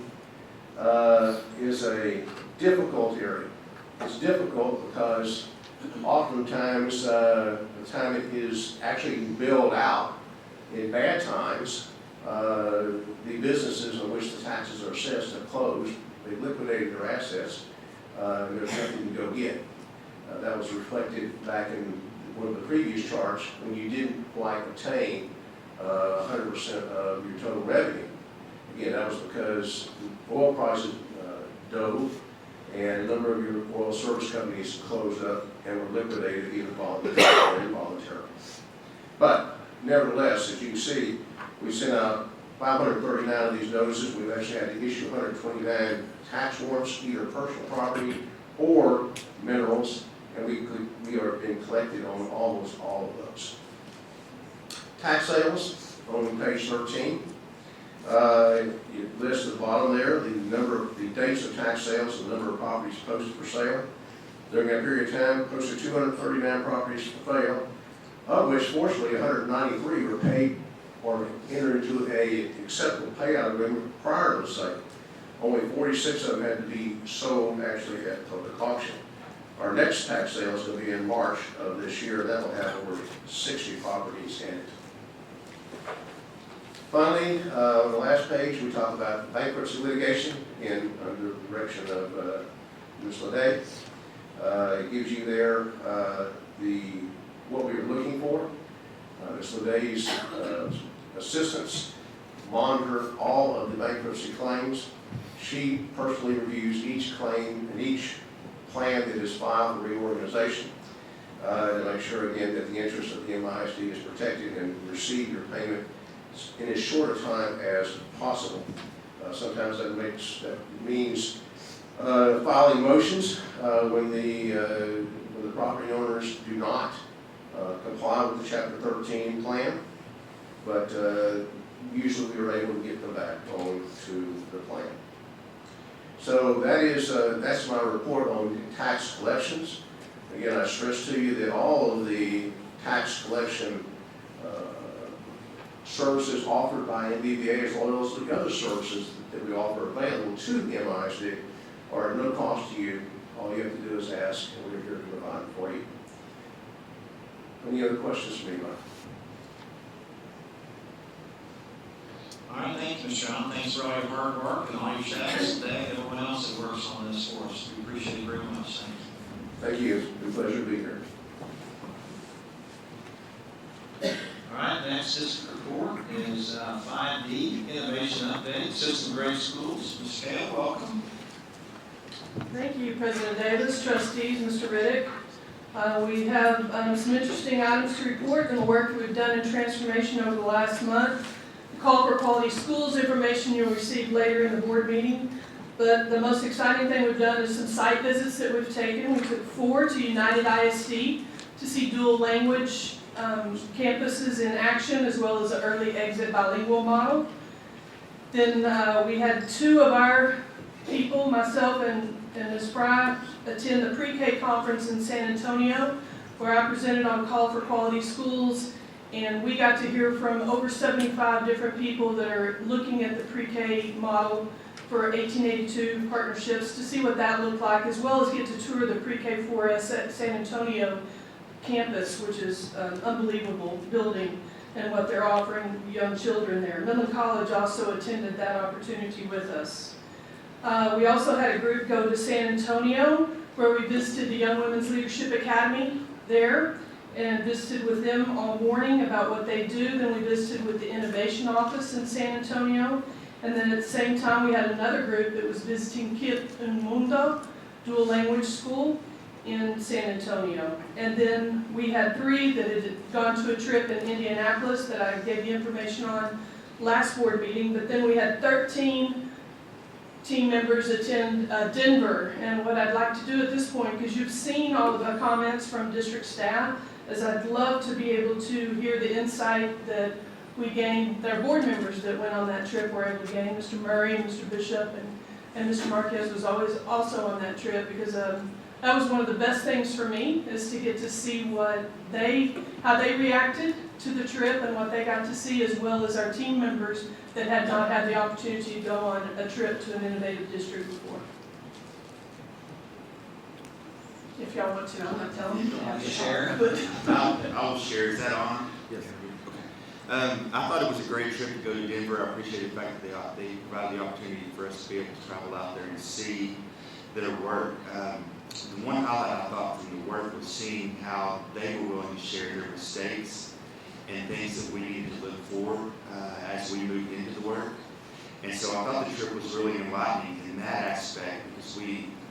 is a difficult area. It's difficult because oftentimes the time it is actually billed out in bad times, the businesses on which the taxes are assessed have closed, they've liquidated their assets, and there's nothing to go get. That was reflected back in one of the previous charts when you didn't quite obtain 100% of your total revenue. Again, that was because oil prices dove and a number of your oil service companies closed up and were liquidated either voluntarily or involuntarily. But nevertheless, as you can see, we sent out 539 of these notices. We've actually had to issue 129 tax warrants, either personal property or minerals, and we are being collected on almost all of those. Tax sales on page 13. It lists at the bottom there the dates of tax sales, the number of properties posted for sale. During that period of time, posted 239 properties for sale, of which fortunately 193 were paid or entered into a acceptable payout agreement prior to the sale. Only 46 of them had to be sold actually at public auction. Our next tax sale is going to be in March of this year. That will have over 60 properties in it. Finally, on the last page, we talk about bankruptcy litigation under the direction of Ms. Leday. It gives you there what we are looking for. Ms. Leday's assistants monitor all of the bankruptcy claims. She personally reviews each claim and each plan that is filed for reorganization to make sure again that the interest of the MISD is protected and receive your payment in as short a time as possible. Sometimes that means filing motions when the property owners do not comply with the Chapter 13 plan, but usually we are able to get them back on to the plan. So that's my report on tax collections. Again, I stress to you that all of the tax collection services offered by MBVA, as well as the other services that we offer available to the MISD, are at no cost to you. All you have to do is ask, and we're here to provide it for you. Any other questions for me, Mike? All right, thank you, Mr. John. Thanks for all your hard work and all your checks today, and everyone else that works on this for us. We appreciate it very much. Thank you. Thank you. It's been a pleasure to be here. All right, next district report is 5D, Innovation Update, System Grade Schools. Ms. Gale, welcome. Thank you, President Davis, trustees, Mr. Riddick. We have some interesting items to report in the work we've done in transformation over the last month. The call for quality schools information you'll receive later in the board meeting. But the most exciting thing we've done is some site visits that we've taken. We took 4 to Midland ISD to see dual language campuses in action, as well as an early exit bilingual model. Then we had 2 of our people, myself and Ms. Fry, attend the pre-K conference in San Antonio, where I presented on Call for Quality Schools, and we got to hear from over 75 different people that are looking at the pre-K model for 1882 partnerships to see what that looked like, as well as get to tour the pre-K4S at San Antonio campus, which is an unbelievable building, and what they're offering young children there. Midland College also attended that opportunity with us. We also had a group go to San Antonio, where we visited the Young Women's Leadership Academy there, and visited with them all morning about what they do. Then we visited with the Innovation Office in San Antonio. And then at the same time, we had another group that was visiting Kip and Mundo, dual language school in San Antonio. And then we had 3 that had gone to a trip in Indianapolis that I gave you information on last board meeting. But then we had 13 team members attend Denver. And what I'd like to do at this point, because you've seen all of the comments from district staff, is I'd love to be able to hear the insight that we gained, our board members that went on that trip were able to gain. Mr. Murray, Mr. Bishop, and Mr. Marquez was always also on that trip, because that was one of the best things for me, is to get to see how they reacted to the trip and what they got to see, as well as our team members that had not had the opportunity to go on a trip to an innovative district before. If y'all want to, I'm not telling you. You don't want to share? But I'll share. Is that on? Yes. Okay. I thought it was a great trip to go to Denver. I appreciate the fact that they provided the opportunity for us to be able to travel out there and see their work. The one highlight I thought from the work was seeing how they were willing to share their mistakes and things that we needed to look for as we moved into the work. And so I thought the trip was really enlightening in that aspect, because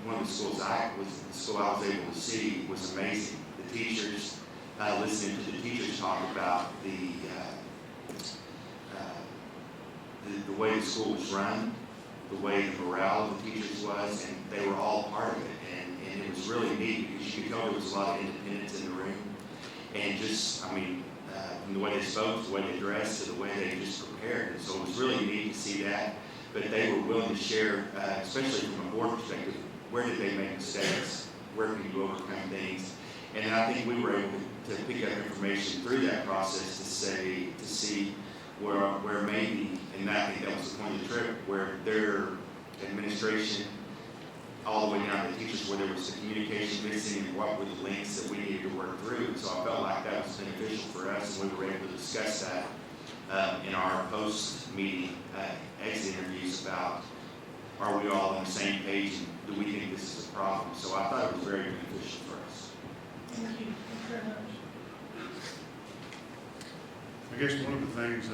one of the schools I was able to see was amazing. The teachers, listening to the teachers talk about the way the school was run, the way the morale of the teachers was, and they were all part of it. And it was really neat, because you could tell there was a lot of independence in the room. And just, from the way they spoke, the way they dressed, to the way they just prepared. And so it was really neat to see that. But they were willing to share, especially from a board perspective, where did they make mistakes? Where can you overcome things? And I think we were able to pick up information through that process to see where maybe, and I think that was the point of the trip, where their administration, all the way down to the teachers, where there was the communication missing and what were the links that we needed to work through. And so I felt like that was beneficial for us, and we were able to discuss that in our post-meeting exit interviews about, are we all on the same page, and do we think this is a problem? So I thought it was very beneficial for us. thank you very much. I guess one of the things,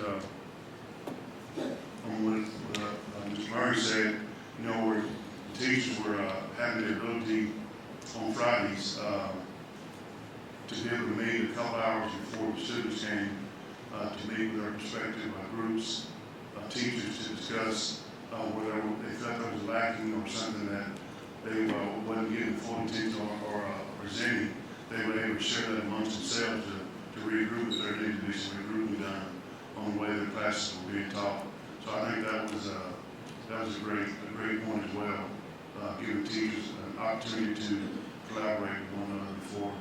on what Mr. Murray said, where the teachers were having the ability on Fridays to be able to meet a couple hours before the students came to meet with their respective groups of teachers to discuss whether they felt there was lacking or something that they wasn't getting full attention or presenting. They were able to share that amongst themselves to regroup if there needed to be some regrouping done on the way the classes were being taught. So I think that was a great point as well, giving teachers an opportunity to collaborate with one another before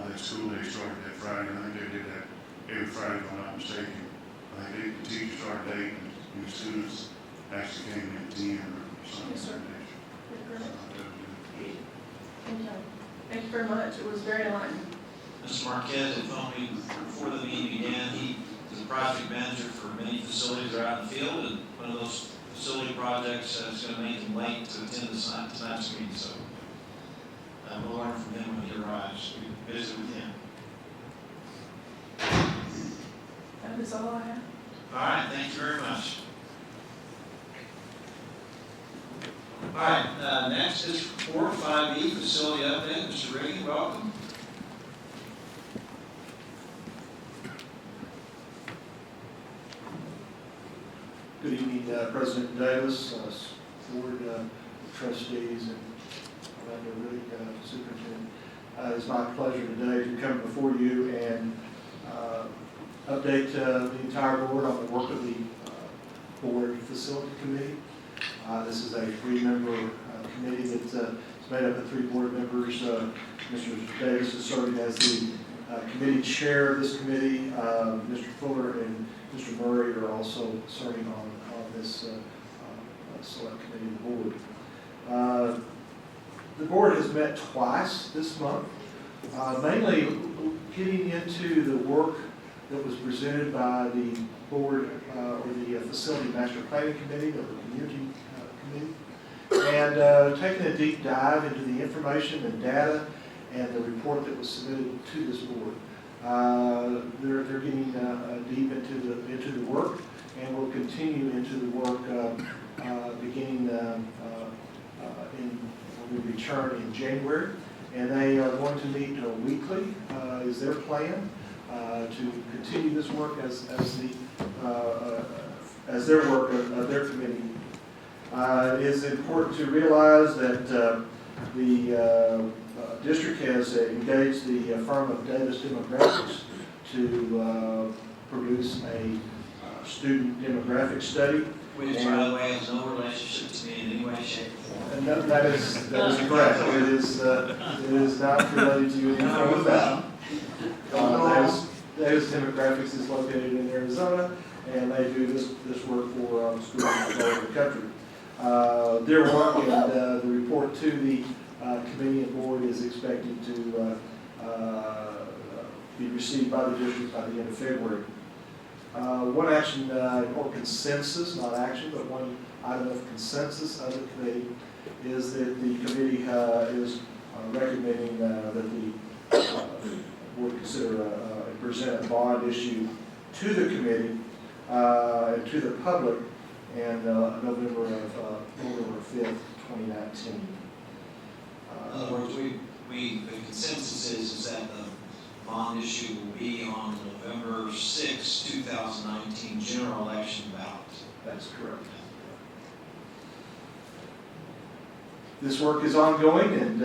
that school day started that Friday. And I think they did that every Friday, if I'm not mistaken. I think the teachers started at 8 and the students actually came in at 10 or something. Yes, sir. of that nature. Thank you. Thank you very much. It was very enlightening. Mr. Marquez had phoned me before the meeting began. He is a project manager for many facilities that are out in the field, and one of those facility projects is going to make him late to attend tonight's meeting. So we'll learn from him when he arrives. We visit with him. That is all I have. All right, thank you very much. All right, next is 4-5E, facility update. Mr. Riggy, welcome. Good evening, President Davis, board trustees, and Superintendent. It's my pleasure today to come before you and update the entire board on the work of the board facility committee. This is a three-member committee that's made up of three board members. Mr. Davis is serving as the committee chair of this committee. Mr. Fuller and Mr. Murray are also serving on this select committee of the board. The board has met twice this month, mainly getting into the work that was presented by the board or the facility master planning committee or the community committee, and taking a deep dive into the information and data and the report that was submitted to this board. They're getting deep into the work, and will continue into the work beginning when we return in January. And they are going to meet weekly, is their plan, to continue this work as their work of their committee. It is important to realize that the district has engaged the firm of Davis Demographics to produce a student demographic study. Which, by the way, has no relationship to me in any way, shape, or form. And that is correct. It is not related to you in any way that. Davis Demographics is located in Arizona, and they do this work for schools all over the country. Their work and the report to the committee and board is expected to be received by the district by the end of February. One action or consensus, not action, but one item of consensus of the committee is that the committee is recommending that the board consider and present a bond issue to the committee and to the public in November 5th, 2019. In other words, the consensus is that the bond issue will be on November 6, 2019 general election ballot. That's correct. This work is ongoing, and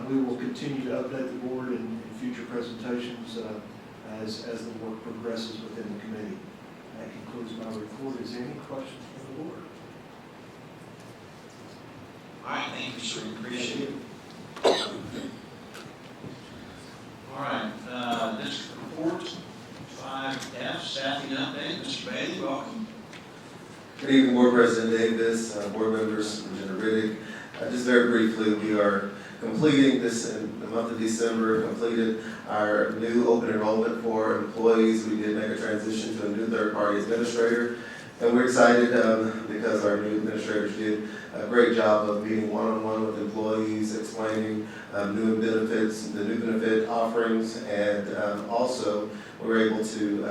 we will continue to update the board in future presentations as the work progresses within the committee. That concludes my report. Is there any questions from the board? All right, thank you, sir. Appreciate it. All right, district report 5F, staffing update. Mr. Bailey, welcome. Good evening, Board President Davis, board members, Superintendent Riddick. Just very briefly, we are completing this in the month of December, completed our new open enrollment for employees. We did make a transition to a new third-party administrator. And we're excited because our new administrators did a great job of meeting one-on-one with employees, explaining new benefits, the new benefit offerings, and also we were able to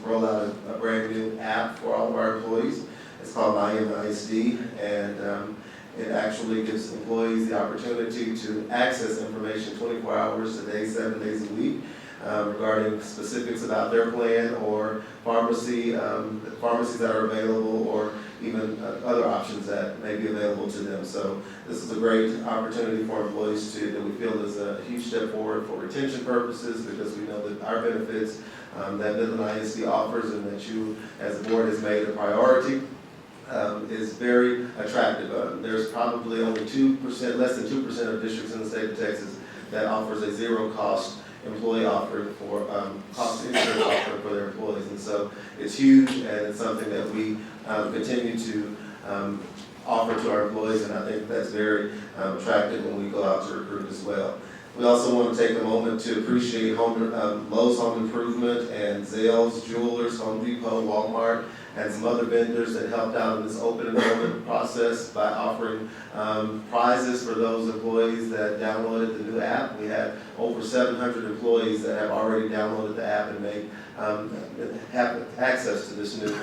roll out a brand new app for all of our employees. It's called Midland ISD, and it actually gives employees the opportunity to access information 24 hours a day, 7 days a week, regarding specifics about their plan or pharmacies that are available, or even other options that may be available to them. So this is a great opportunity for employees that we feel is a huge step forward for retention purposes, because we know that our benefits that Midland ISD offers and that you as a board has made a priority is very attractive. There's probably only 2%, less than 2% of districts in the state of Texas that offers a zero-cost employee offering for cost insurance offering for their employees, and so it's huge, and it's something that we continue to offer to our employees, and I think that's very attractive when we go out to recruit as well. We also want to take a moment to appreciate Lowe's Home Improvement and Zales, Jewelers, Home Depot, Walmart, and some other vendors that helped out in this open enrollment process by offering prizes for those employees that downloaded the new app. We had over 700 employees that have already downloaded the app and have access to this new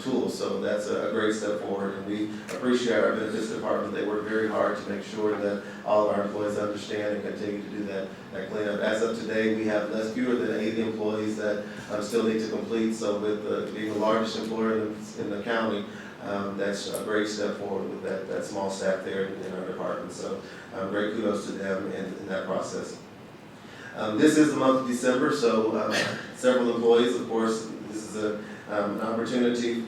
tool. So that's a great step forward, and we appreciate our benefits department. They work very hard to make sure that all of our employees understand and continue to do that cleanup. As of today, we have fewer than 80 employees that still need to complete. So with being the largest employer in the county, that's a great step forward with that small staff there in our department. So great kudos to them in that process. This is the month of December, so several employees, of course, This is an opportunity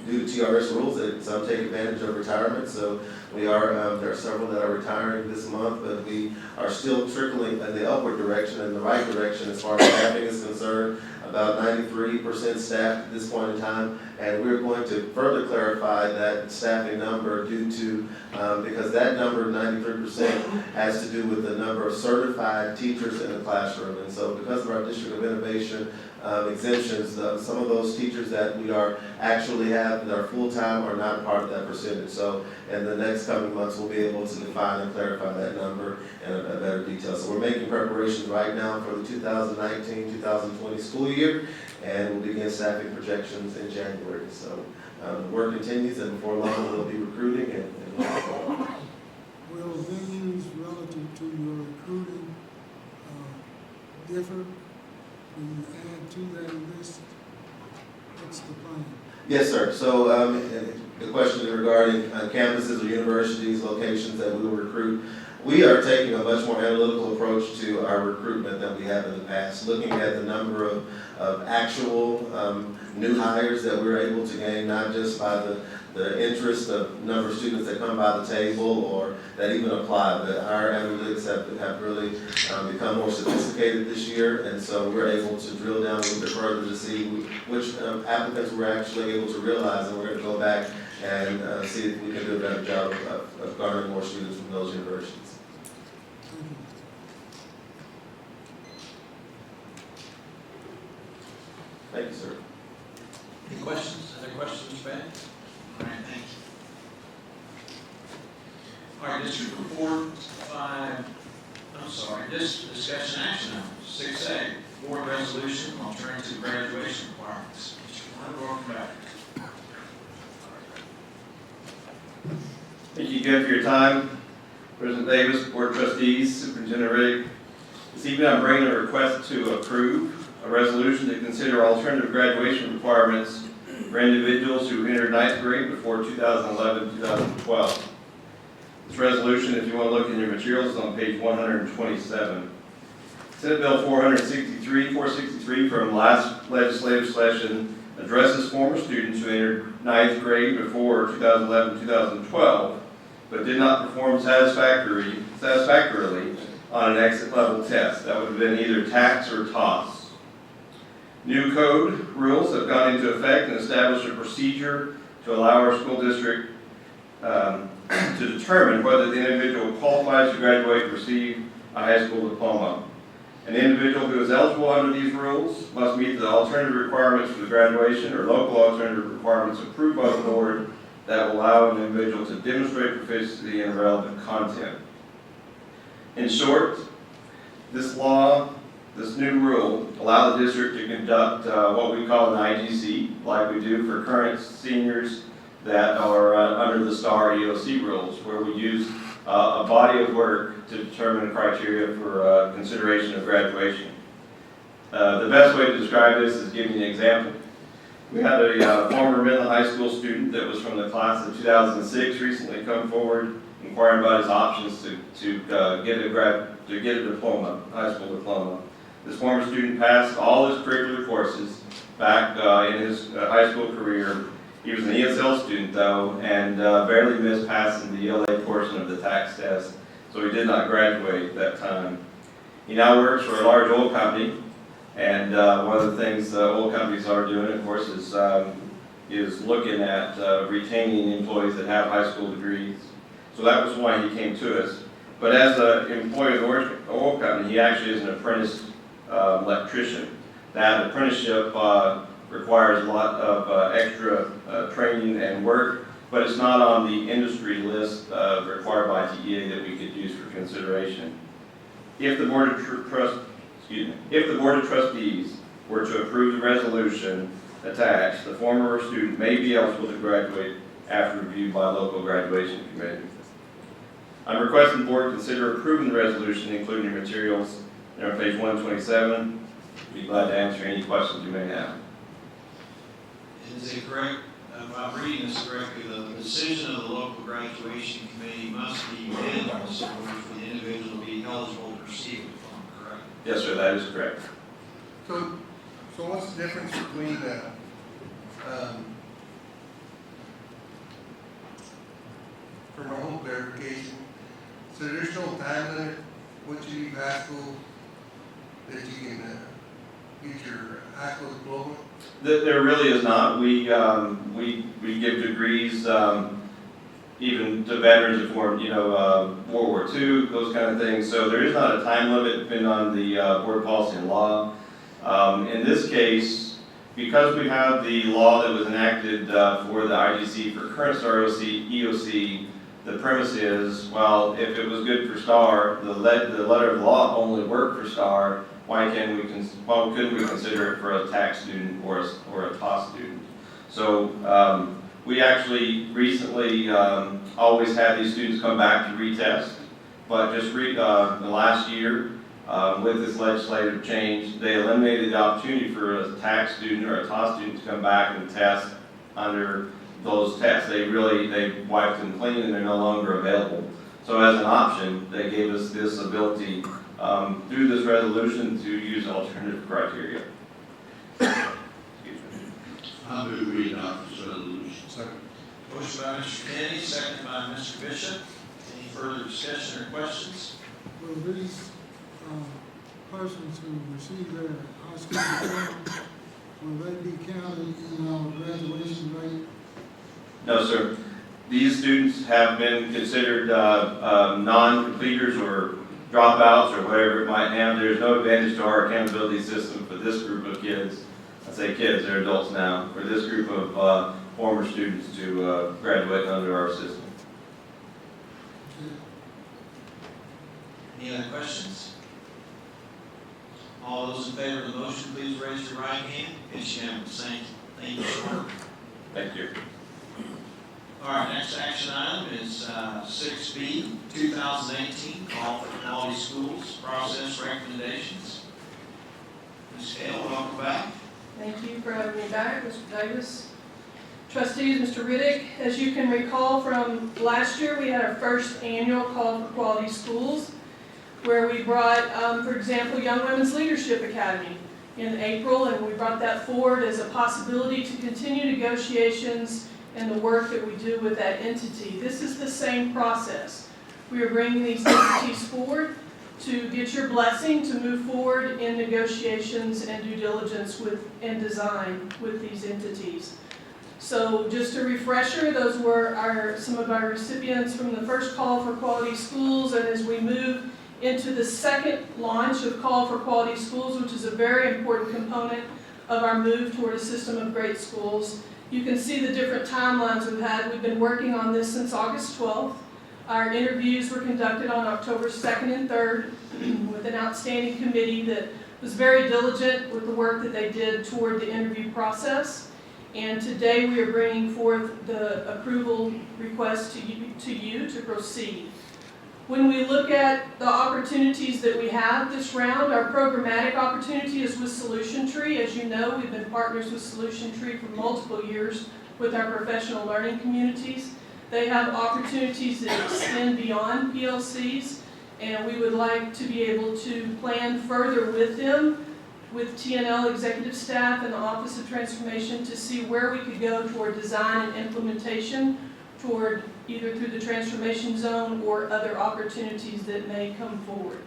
due to TRS rules that some take advantage of retirement. So we are, there are several that are retiring this month, but we are still trickling in the upward direction, in the right direction as far as staffing is concerned. About 93% staffed at this point in time, and we're going to further clarify that staffing number due to, because that number, 93%, has to do with the number of certified teachers in the classroom. And so because of our District of Innovation exemptions, some of those teachers that we are actually have that are full-time are not part of that percentage. So in the next coming months, we'll be able to define and clarify that number in a better detail. So we're making preparations right now for the 2019-2020 school year, and we'll begin staffing projections in January. So the work continues, and before long, we'll be recruiting and moving forward. Will venues relative to your recruiting differ? Will you add to that list? What's the plan? Yes, sir. So the question regarding campuses or universities, locations that we will recruit, we are taking a much more analytical approach to our recruitment than we have in the past, looking at the number of actual new hires that we're able to gain, not just by the interest of number of students that come by the table or that even apply, but our analytics have really become more sophisticated this year, and so we're able to drill down a little bit further to see which applicants we're actually able to realize, and we're going to go back and see if we can do a better job of garnering more students from those universities. Thank you, sir. Any questions? Other questions, Mr. Bennett? All right, thank you. All right, district report 5, this discussion action item, 6A, board resolution, alternative graduation requirements. Mr. Klein, welcome back. Thank you again for your time. President Davis, Board of Trustees, Superintendent Riddick. This evening I'm bringing a request to approve a resolution to consider alternative graduation requirements for individuals who entered 9th grade before 2011-2012. This resolution, if you want to look in your materials, is on page 127. Senate Bill 463 from last legislative session addresses former students who entered 9th grade before 2011-2012, but did not perform satisfactorily on an exit level test. That would have been either TAKS or TOS. New code rules have gone into effect and established a procedure to allow our school district to determine whether the individual qualifies to graduate and receive a high school diploma. An individual who is eligible under these rules must meet the alternative requirements for the graduation or local alternative requirements approved by the board that will allow an individual to demonstrate proficiency in relevant content. In short, this new rule allows the district to conduct what we call an IGC, like we do for current seniors that are under the STAR EOC rules, where we use a body of work to determine criteria for consideration of graduation. The best way to describe this is giving you an example. We had a former Midland High School student that was from the class of 2006 recently come forward inquiring about his options to get a diploma, high school diploma. This former student passed all his curricular courses back in his high school career. He was an ESL student though, and barely missed passing the ELA portion of the TAKS test, so he did not graduate at that time. He now works for a large oil company, and one of the things oil companies are doing, of course, is looking at retaining employees that have high school degrees. So that was why he came to us. But as an employee of the oil company, he actually is an apprentice electrician. That apprenticeship requires a lot of extra training and work, but it's not on the industry list required by TEA that we could use for consideration. If the Board of Trustees were to approve the resolution attached, the former student may be eligible to graduate after review by a local graduation committee. I'm requesting the board consider approving the resolution, including materials on page 127. Be glad to answer any questions you may have. Is it correct, if I'm reading this correctly, the decision of the local graduation committee must be unanimous in order for the individual to be eligible to receive a diploma, correct? Yes, sir, that is correct. So So what's the difference between the, for my own clarification, so there's no time limit once you leave high school that you can, get your high school diploma? There really is not. We give degrees, even to veterans that formed, World War II, those kind of things. So there is not a time limit depending on the board policy and law. In this case, because we have the law that was enacted for the IGC for current STAR EOC, the premise is, well, if it was good for STAR, the letter of the law only worked for STAR, why couldn't we consider it for a TAC student or a TOS student? So we actually recently always had these students come back to retest, but just the last year, with this legislative change, they eliminated the opportunity for a TAC student or a TOS student to come back and test under those tests. They wiped them clean and they're no longer available. So as an option, they gave us this ability through this resolution to use alternative criteria. I move we adopt this resolution. Second. Motion by Mr. Kennedy, second by Mr. Bishop. Any further discussion or questions? Will these, persons who receive their high school diploma, will they be counted in our graduation rate? No, sir. These students have been considered non-completers or dropouts or whatever it might have. There's no advantage to our accountability system for this group of kids. I say kids, they're adults now. For this group of former students to graduate under our system. Any other questions? All those in favor of the motion, please raise your right hand. It's unanimous. Thank you, sir. Thank you. All right, next action item is 6B, 2018 Call for Quality Schools Process Recommendations. Ms. Gale, welcome back. Thank you for having me back, Mr. Davis. Trustees, Mr. Riddick, as you can recall from last year, we had our first annual Call for Quality Schools, where we brought, for example, Young Women's Leadership Academy in April, and we brought that forward as a possibility to continue negotiations and the work that we do with that entity. This is the same process. We are bringing these entities forward to get your blessing to move forward in negotiations and due diligence and design with these entities. So just a refresher, those were some of our recipients from the first Call for Quality Schools, and as we move into the second launch of Call for Quality Schools, which is a very important component of our move toward a system of great schools, you can see the different timelines we've had. We've been working on this since August 12th. Our interviews were conducted on October 2nd and 3rd with an outstanding committee that was very diligent with the work that they did toward the interview process. And today we are bringing forth the approval request to you to proceed. When we look at the opportunities that we have this round, our programmatic opportunity is with Solution Tree. As you know, we've been partners with Solution Tree for multiple years with our professional learning communities. They have opportunities that extend beyond PLCs, and we would like to be able to plan further with them, with TNL executive staff and the Office of Transformation, to see where we could go toward design and implementation, toward either through the transformation zone or other opportunities that may come forward.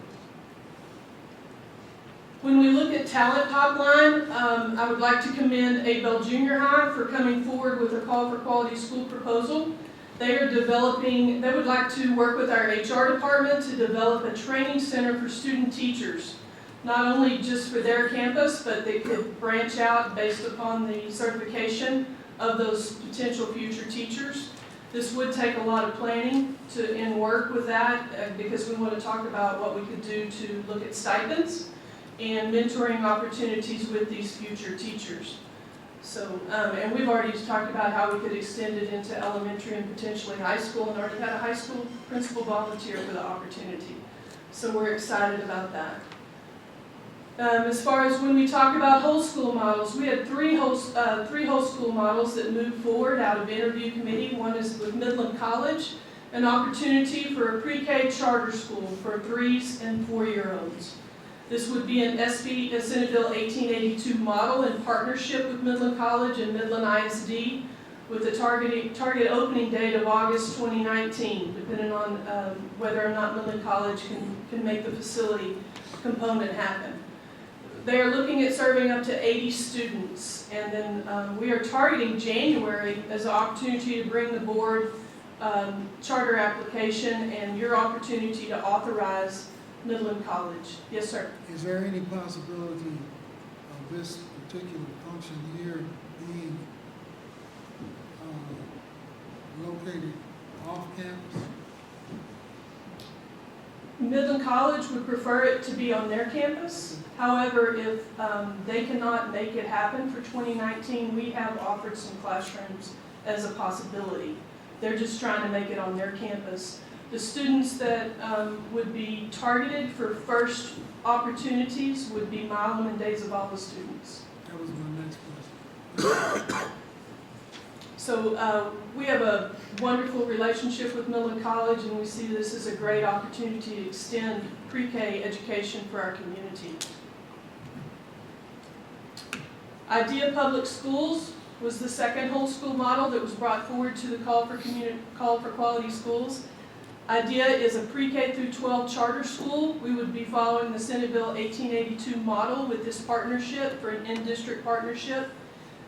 When we look at talent pipeline, I would like to commend Abel Junior High for coming forward with a Call for Quality School proposal. They would like to work with our HR department to develop a training center for student teachers, not only just for their campus, but they could branch out based upon the certification of those potential future teachers. This would take a lot of planning and work with that because we want to talk about what we could do to look at stipends and mentoring opportunities with these future teachers. So, and we've already talked about how we could extend it into elementary and potentially high school, and already had a high school principal volunteer for the opportunity. So we're excited about that. As far as when we talk about whole school models, we had three whole school models that moved forward out of interview committee. One is with Midland College, an opportunity for a pre-K charter school for 3s and 4-year-olds. This would be an SB, a Senate Bill 1882 model in partnership with Midland College and Midland ISD, with a target opening date of August 2019, depending on whether or not Midland College can make the facility component happen. They are looking at serving up to 80 students, and then we are targeting January as an opportunity to bring the board charter application and your opportunity to authorize Midland College. Yes, sir. Is there any possibility of this particular function here being located off campus? Midland College would prefer it to be on their campus. However, if they cannot make it happen for 2019, we have offered some classrooms as a possibility. They're just trying to make it on their campus. The students that would be targeted for first opportunities would be Milam and Days of Alva students. That was my next question. So we have a wonderful relationship with Midland College, and we see this as a great opportunity to extend pre-K education for our community. IDEA Public Schools was the second whole school model that was brought forward to the Call for Quality Schools. IDEA is a pre-K through 12 charter school. We would be following the Senate Bill 1882 model with this partnership for an in-district partnership.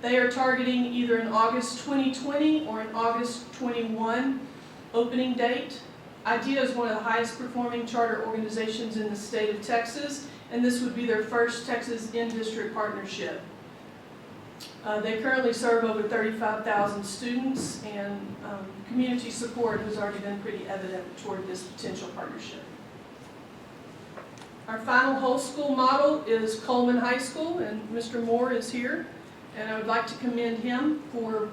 They are targeting either an August 2020 or an August 21 opening date. IDEA is one of the highest performing charter organizations in the state of Texas, and this would be their first Texas in-district partnership. They currently serve over 35,000 students, and community support has already been pretty evident toward this potential partnership. Our final whole school model is Coleman High School, and Mr. Moore is here. And I would like to commend him for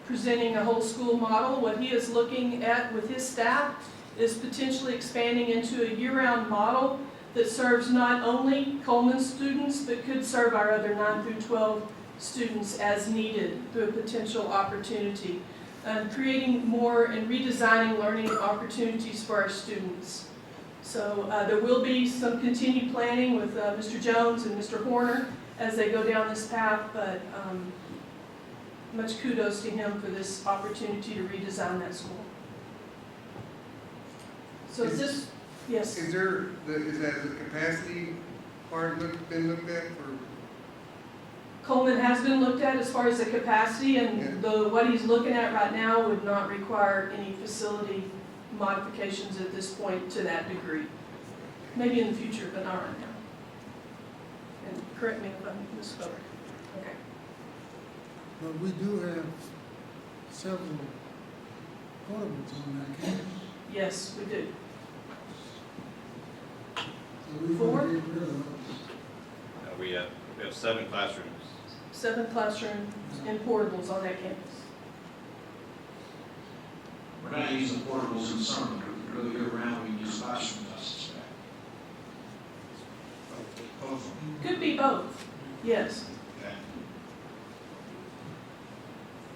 presenting a whole school model. What he is looking at with his staff is potentially expanding into a year-round model that serves not only Coleman students, but could serve our other 9 through 12 students as needed through a potential opportunity. Creating more and redesigning learning opportunities for our students. So there will be some continued planning with Mr. Jones and Mr. Horner as they go down this path, but much kudos to him for this opportunity to redesign that school. So is this, yes? Is that the capacity part been looked at for? Coleman has been looked at as far as the capacity, and what he's looking at right now would not require any facility modifications at this point to that degree. Maybe in the future, but not right now. And correct me if I misspoke. Okay. But we do have several portables on that campus. Yes, we do. So we 4? want to get rid of those. We have 7 classrooms. 7 classrooms and portables on that campus. We're not using portables in summer, but really year round, we use classroom buses. Could be both, yes. Okay.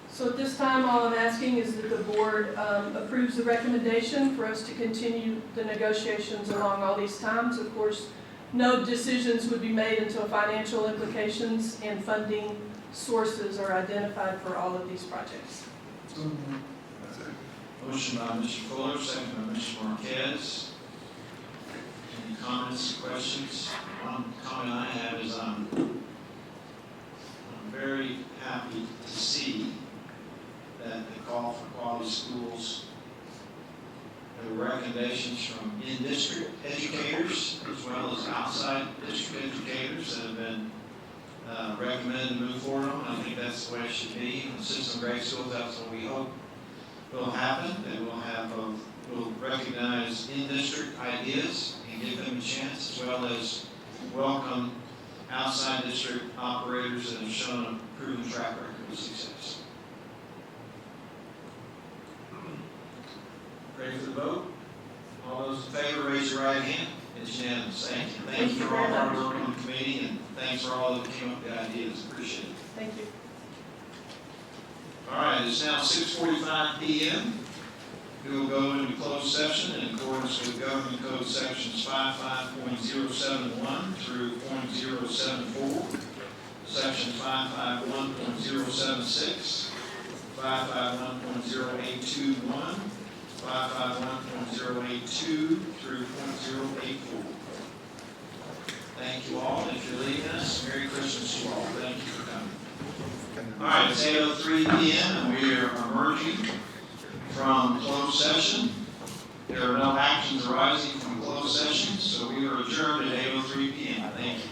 So at this time, all I'm asking is that the board approves the recommendation for us to continue the negotiations along all these times. Of course, no decisions would be made until financial implications and funding sources are identified for all of these projects. Motion by Mr. Fuller, second by Mr. Marquez. Any comments, questions? One comment I have is I'm very happy to see that the Call for Quality Schools, there were recommendations from in-district educators as well as outside district educators that have been recommended to move forward on. I think that's the way it should be. In the system of grade schools, that's what we hope will happen. That we'll recognize in-district ideas and give them a chance, as well as welcome outside district operators that have shown a proven track record of success. Ready for the vote? All those in favor, raise your right hand. It's unanimous. Thank you. Thank you for all our work on the committee, and thanks for all that came up with the ideas. Appreciate it. Thank you. All right, it's now 6:45 p.m. We will go into closed session in accordance with Government Code Sections 55.071 through .074, Section 551.076, 551.0821, 551.082 through .084. Thank you all. If you're leaving us, Merry Christmas to you all. Thank you for coming. All right, it's 8:03 p.m. and we are emerging from closed session. There are no actions arising from closed session, so we are adjourned at 8:03 p.m. Thank you.